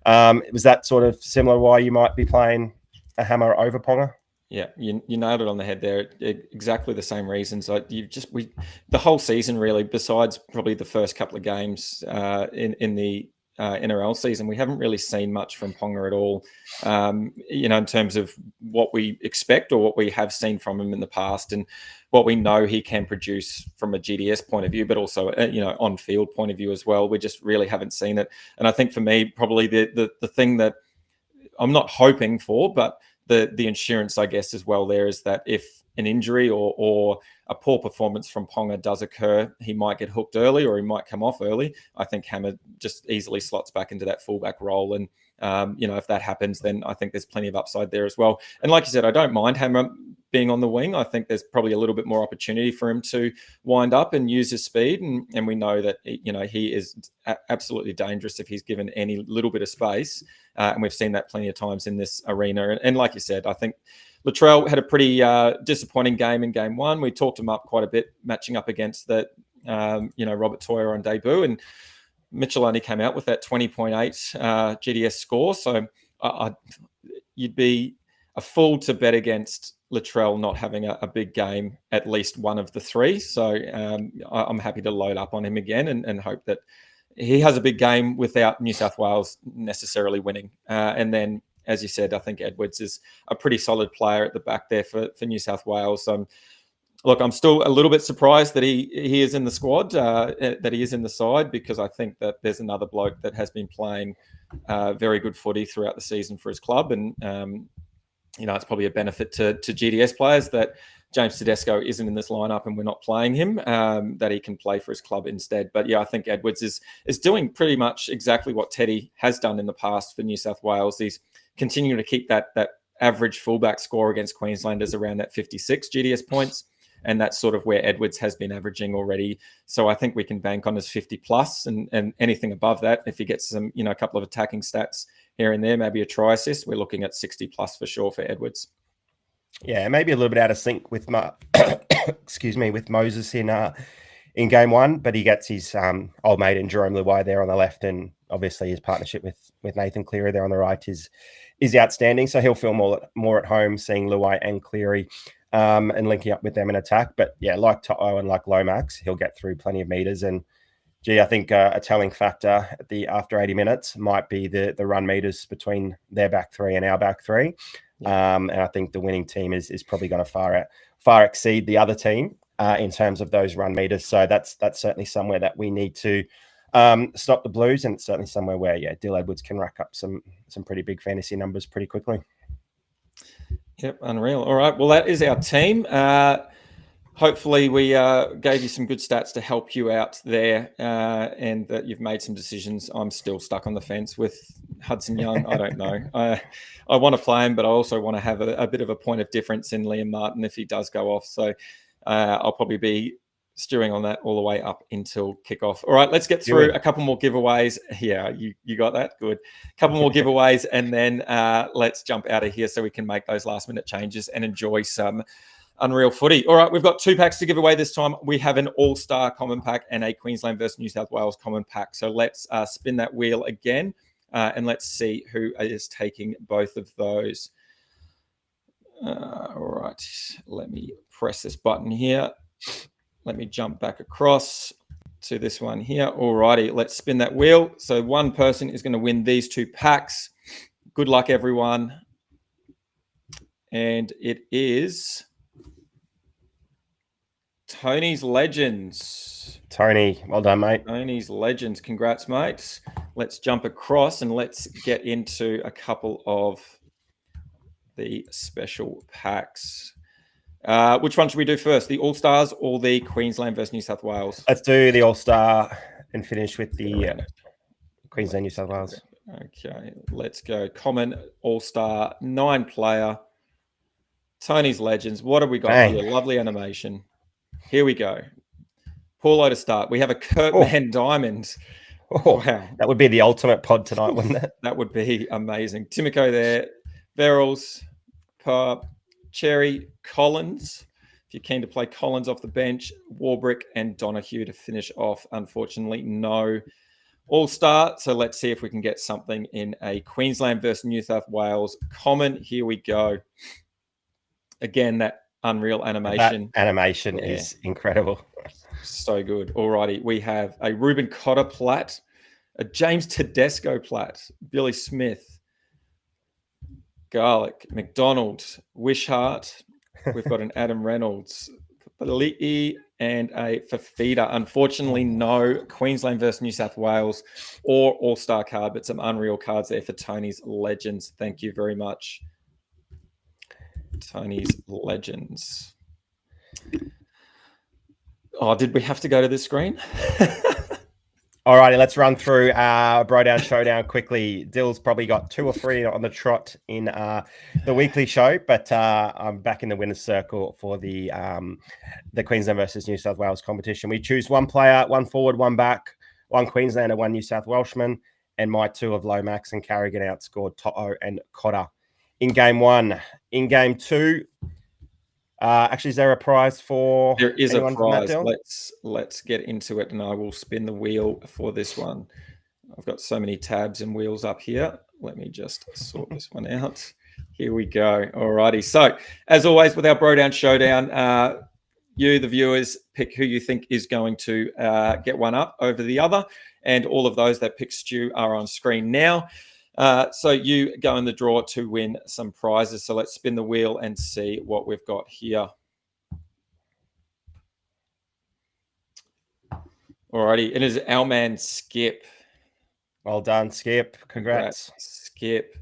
Was that sort of similar why you might be playing a Hammer over Ponga? Yeah, you nailed it on the head there. Exactly the same reasons. The whole season really, besides probably the first couple of games in the NRL season, we haven't really seen much from Ponga at all. In terms of what we expect or what we have seen from him in the past, and what we know he can produce from a GDS point of view, but also on field point of view as well. We just really haven't seen it. And I think for me, probably the thing that I'm not hoping for, but the insurance, I guess, as well there is that if an injury or a poor performance from Ponga does occur, he might get hooked early or he might come off early. I think Hammer just easily slots back into that fullback role. And, if that happens, then I think there's plenty of upside there as well. And like you said, I don't mind Hammer being on the wing. I think there's probably a little bit more opportunity for him to wind up and use his speed. And we know that, he is absolutely dangerous if he's given any little bit of space. And we've seen that plenty of times in this arena. And like you said, I think Latrell had a pretty disappointing game in game one. We talked him up quite a bit, matching up against that, Robert Toyer on debut, and Mitchell only came out with that 20.8 GDS score. So you'd be a fool to bet against Latrell not having a big game, at least one of the three. So I'm happy to load up on him again and hope that he has a big game without New South Wales necessarily winning. And then, as you said, I think Edwards is a pretty solid player at the back there for New South Wales. Look, I'm still a little bit surprised that he is in the squad, that he is in the side, because I think that there's another bloke that has been playing very good footy throughout the season for his club. And, it's probably a benefit to GDS players that James Tedesco isn't in this lineup and we're not playing him, that he can play for his club instead. But yeah, I think Edwards is doing pretty much exactly what Teddy has done in the past for New South Wales. He's continuing to keep that average fullback score against Queenslanders around that 56 GDS points. And that's sort of where Edwards has been averaging already. So I think we can bank on his 50 plus and anything above that. If he gets some, a couple of attacking stats here and there, maybe a try assist, we're looking at 60 plus for sure for Edwards. Yeah, maybe a little bit out of sync with with Moses in game one, but he gets his old mate in Jerome Luai there on the left, and obviously his partnership with Nathan Cleary there on the right is outstanding. So he'll feel more at home seeing Luai and Cleary and linking up with them in attack. But yeah, like To'o and like Lomax, he'll get through plenty of meters. And I think a telling factor after 80 minutes might be the run meters between their back three and our back three. Yeah. And I think the winning team is probably going to far exceed the other team in terms of those run meters. So that's certainly somewhere that we need to stop the Blues, and it's certainly somewhere where Dill Edwards can rack up some pretty big fantasy numbers pretty quickly. Yep, unreal. All right, well, that is our team. Hopefully we gave you some good stats to help you out there, and that you've made some decisions. I'm still stuck on the fence with Hudson Young. I don't know. I want to play him, but I also want to have a bit of a point of difference in Liam Martin if he does go off. So I'll probably be stewing on that all the way up until kickoff. All right, let's get through a couple more giveaways. Yeah, you got that? Good. A couple more giveaways, and then let's jump out of here so we can make those last-minute changes and enjoy some unreal footy. All right, we've got 2 packs to give away this time. We have an All-Star common pack and a Queensland versus New South Wales common pack. So let's spin that wheel again, and let's see who is taking both of those. All right, let me press this button here. Let me jump back across to this one here. All righty, let's spin that wheel. So one person is going to win these 2 packs. Good luck, everyone. And it is Tony's Legends. Tony, well done, mate. Tony's Legends. Congrats, mates. Let's jump across and let's get into a couple of the special packs. Which one should we do first? The All-Stars or the Queensland versus New South Wales? Let's do the All-Star and finish with the Queensland, New South Wales. Okay, let's go. Common All-Star, 9-player. Tony's Legends. What have we got here? Lovely animation. Here we go. Paulo to start. We have a Kurtman Diamond. Oh, wow. That would be the ultimate pod tonight, wouldn't it? That would be amazing. Timoko there. Verrills, Pop, Cherry, Collins. If you're keen to play Collins off the bench, Warbrick and Donahue to finish off. Unfortunately, no All-Star. So let's see if we can get something in a Queensland versus New South Wales common. Here we go. Again, that unreal animation. That animation is incredible. So good. Alrighty, we have a Ruben Cotter plat, a James Tedesco plat, Billy Smith, Garlic, McDonald, Wishart. We've got an Adam Reynolds, Pali'i, and a Fafita. Unfortunately, no Queensland versus New South Wales or All-Star card, but some unreal cards there for Tony's Legends. Thank you very much, Tony's Legends. Oh, did we have to go to this screen? All righty, let's run through Bro Down Showdown quickly. Dill's probably got 2 or 3 on the trot in the weekly show, but I'm back in the winner's circle for the Queensland versus New South Wales competition. We choose 1 player, 1 forward, 1 back, 1 Queenslander, 1 New South Welshman, and my 2 of Lomax and Carrigan outscored To'o and Cotter in game 1. In game 2, actually, is there a prize for There is a anyone from that prize. deal? Let's get into it, and I will spin the wheel for this one. I've got so many tabs and wheels up here. Let me just sort this one out. Here we go. Alrighty. So, as always, with our Bro Down Showdown, you, the viewers, pick who you think is going to get one up over the other. And all of those that pick Stu are on screen now. So you go in the draw to win some prizes. So let's spin the wheel and see what we've got here. Alrighty. It is our man, Skip. Well done, Skip. Congrats. Skip.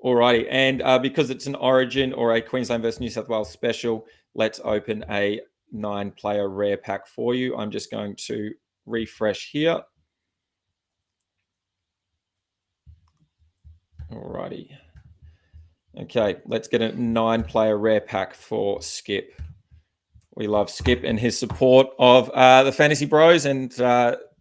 Alrighty. And because it's an Origin or a Queensland versus New South Wales special, let's open a 9-player rare pack for you. I'm just going to refresh here. Alrighty. Okay, let's get a 9-player rare pack for Skip. We love Skip and his support of the Fantasy Bros and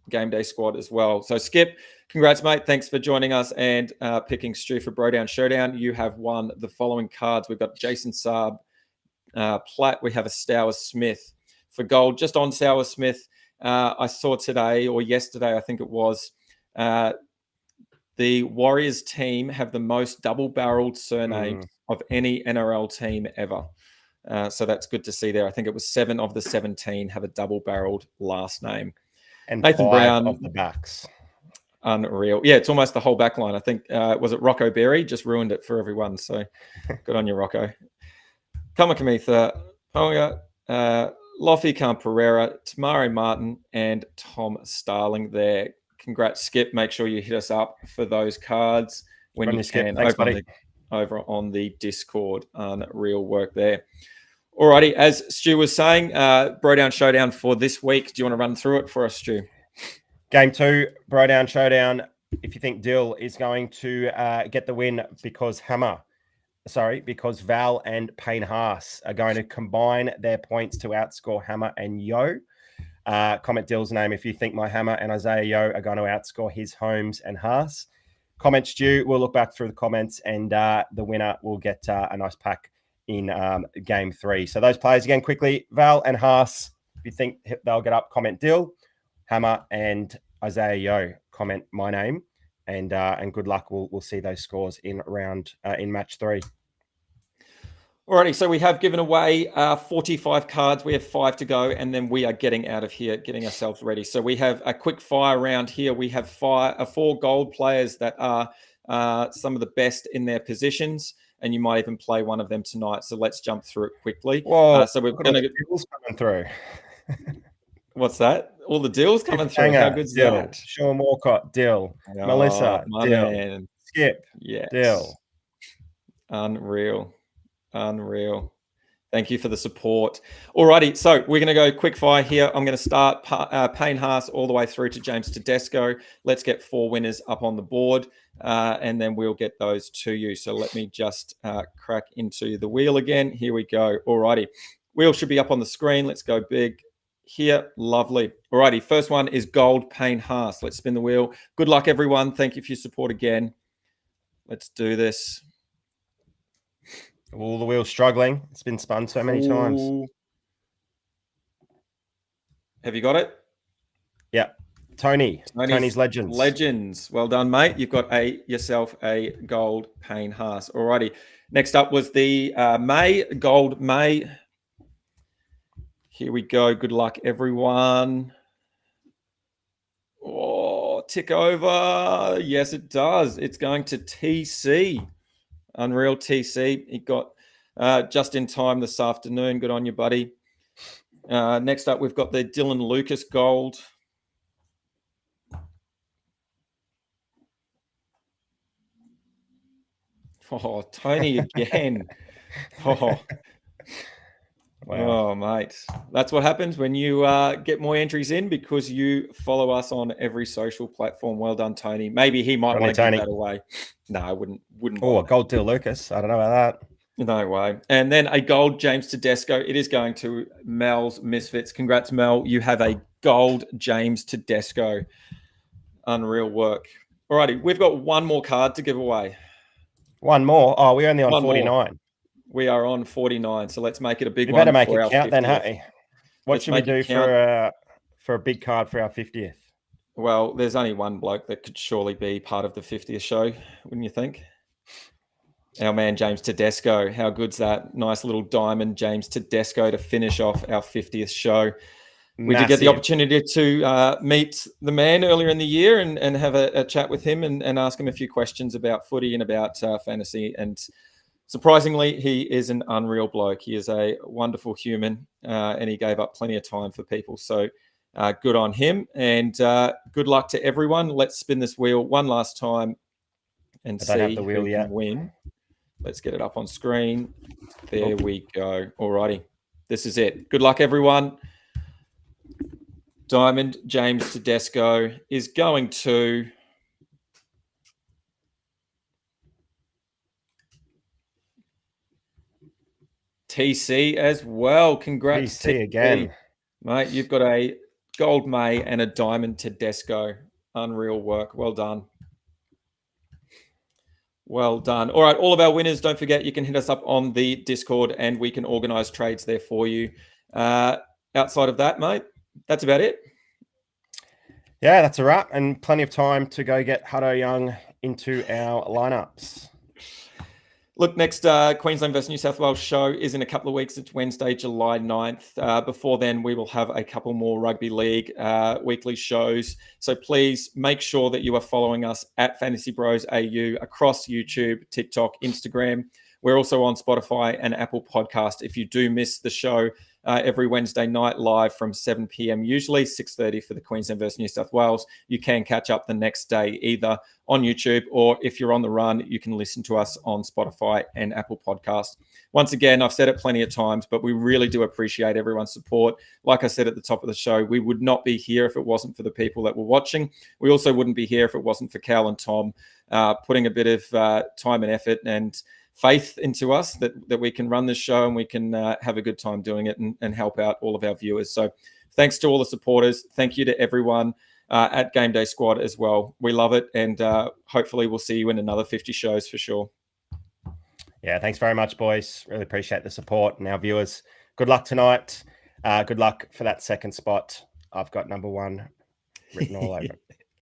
Game Day squad as well. So Skip, congrats, mate. Thanks for joining us and picking Stu for Bro Down Showdown. You have won the following cards. We've got Jason Saab, Platt. We have a Stour Smith. For gold, just on Stour Smith, I saw today or yesterday, I think it was, the Warriors team have the most double-barreled surnames of any NRL team ever. So that's good to see there. I think it was 7 of the 17 have a double-barreled last name. And Nathan 5 Brown of the backs. Unreal. Yeah, it's almost the whole back line. I think, was it Rocco Berry? Just ruined it for everyone. So good on you, Rocco. Kamakamitha, Ponga, Lofi Khan Pereira, Tamari Martin, and Tom Starling there. Congrats, Skip. Make sure you hit us up for those cards when you can. Thanks, over on the Discord. Real work there. Alrighty, as Stu was saying, Bro Down Showdown for this week. Do you want to run through it for us, Stu? Game 2, Bro Down Showdown. If you think Dill is going to get the win because Val and Payne Haas are going to combine their points to outscore Hammer and Yo. Comment Dill's name if you think my Hammer and Isaiah Yo are going to outscore his Holmes and Haas. Comment Stu. We'll look back through the comments and the winner will get a nice pack in game 3. So those players again quickly, Val and Haas. If you think they'll get up, comment Dill, Hammer and Isaiah Yo. Comment my name and good luck. We'll see those scores in match 3. Alrighty, so we have given away 45 cards. We have 5 to go, and then we are getting out of here, getting ourselves ready. So we have a quick fire round here. We have 4 gold players that are some of the best in their positions, and you might even play one of them tonight. So let's jump through it quickly. Well, so we're going to get deals coming through. What's that? All the deals coming through. How good's Dill. that? Sean Walcott, Dill. Melissa, Dill. Man. Skip, yes. Dill. Unreal. Thank you for the support. Alrighty, so we're going to go quick fire here. I'm going to start Payne Haas all the way through to James Tedesco. Let's get 4 winners up on the board, and then we'll get those to you. So let me just crack into the wheel again. Here we go. Alrighty, wheel should be up on the screen. Let's go big here. Lovely. Alrighty, first one is gold Payne Haas. Let's spin the wheel. Good luck, everyone. Thank you for your support again. Let's do this. All the wheel's struggling. It's been spun so many times. Have you got it? Yeah. Tony's Legends. Legends. Well done, mate. You've got yourself a gold Payne Haas. Alrighty. Next up was the gold May. Here we go. Good luck, everyone. Oh, tick over. Yes, it does. It's going to TC. Unreal TC. He got just in time this afternoon. Good on you, buddy. Next up, we've got the Dylan Lucas gold. Oh, Tony again. Wow. Oh, mate. That's what happens when you get more entries in because you follow us on every social platform. Well done, Tony. Maybe he might want to give that away. No, I wouldn't. Oh, a gold Dill Lucas. I don't know about that. No way. And then a gold James Tedesco. It is going to Mel's Misfits. Congrats, Mel. You have a gold James Tedesco. Unreal work. Alrighty, we've got one more card to give away. One more. Oh, we're only on One more. 49. We are on 49, so let's make it a big We one better make for it our count 50th. then, hey? What Let's should we make it do count. for a big card for our 50th? Well, there's only one bloke that could surely be part of the 50th show, wouldn't you think? Our man James Tedesco. How good's that? Nice little diamond, James Tedesco, to finish off our 50th show. We did get the opportunity to meet the man earlier in the year and have a chat with him and ask him a few questions about footy and about fantasy. And surprisingly, he is an unreal bloke. He is a wonderful human, and he gave up plenty of time for people. So good on him, and good luck to everyone. Let's spin this wheel one last time and see who can win. Let's get it up on screen. There we go. Alrighty. This is it. Good luck, everyone. Diamond James Tedesco is going to TC as well. Congrats, TC again. Mate, you've got a gold May and a diamond Tedesco. Unreal work. Well done. Well done. All right, all of our winners, don't forget you can hit us up on the Discord and we can organize trades there for you. Outside of that, mate, that's about it. Yeah, that's a wrap, and plenty of time to go get Hutto Young into our lineups. Look, next Queensland versus New South Wales show is in a couple of weeks. It's Wednesday, July 9th. Before then, we will have a couple more Rugby League weekly shows. So please make sure that you are following us at FantasyBros AU across YouTube, TikTok, Instagram. We're also on Spotify and Apple Podcast. If you do miss the show every Wednesday night live from 7 p.m, usually 6:30 for the Queensland versus New South Wales, you can catch up the next day either on YouTube, or if you're on the run, you can listen to us on Spotify and Apple Podcast. Once again, I've said it plenty of times, but we really do appreciate everyone's support. Like I said at the top of the show, we would not be here if it wasn't for the people that were watching. We also wouldn't be here if it wasn't for Cal and Tom putting a bit of time and effort and faith into us that we can run this show and we can have a good time doing it and help out all of our viewers. So thanks to all the supporters. Thank you to everyone at GameDay Squad as well. We love it, and hopefully we'll see you in another 50 shows for sure. Yeah, thanks very much, boys. Really appreciate the support and our viewers. Good luck tonight. Good luck for that second spot. I've got number 1 written all over it.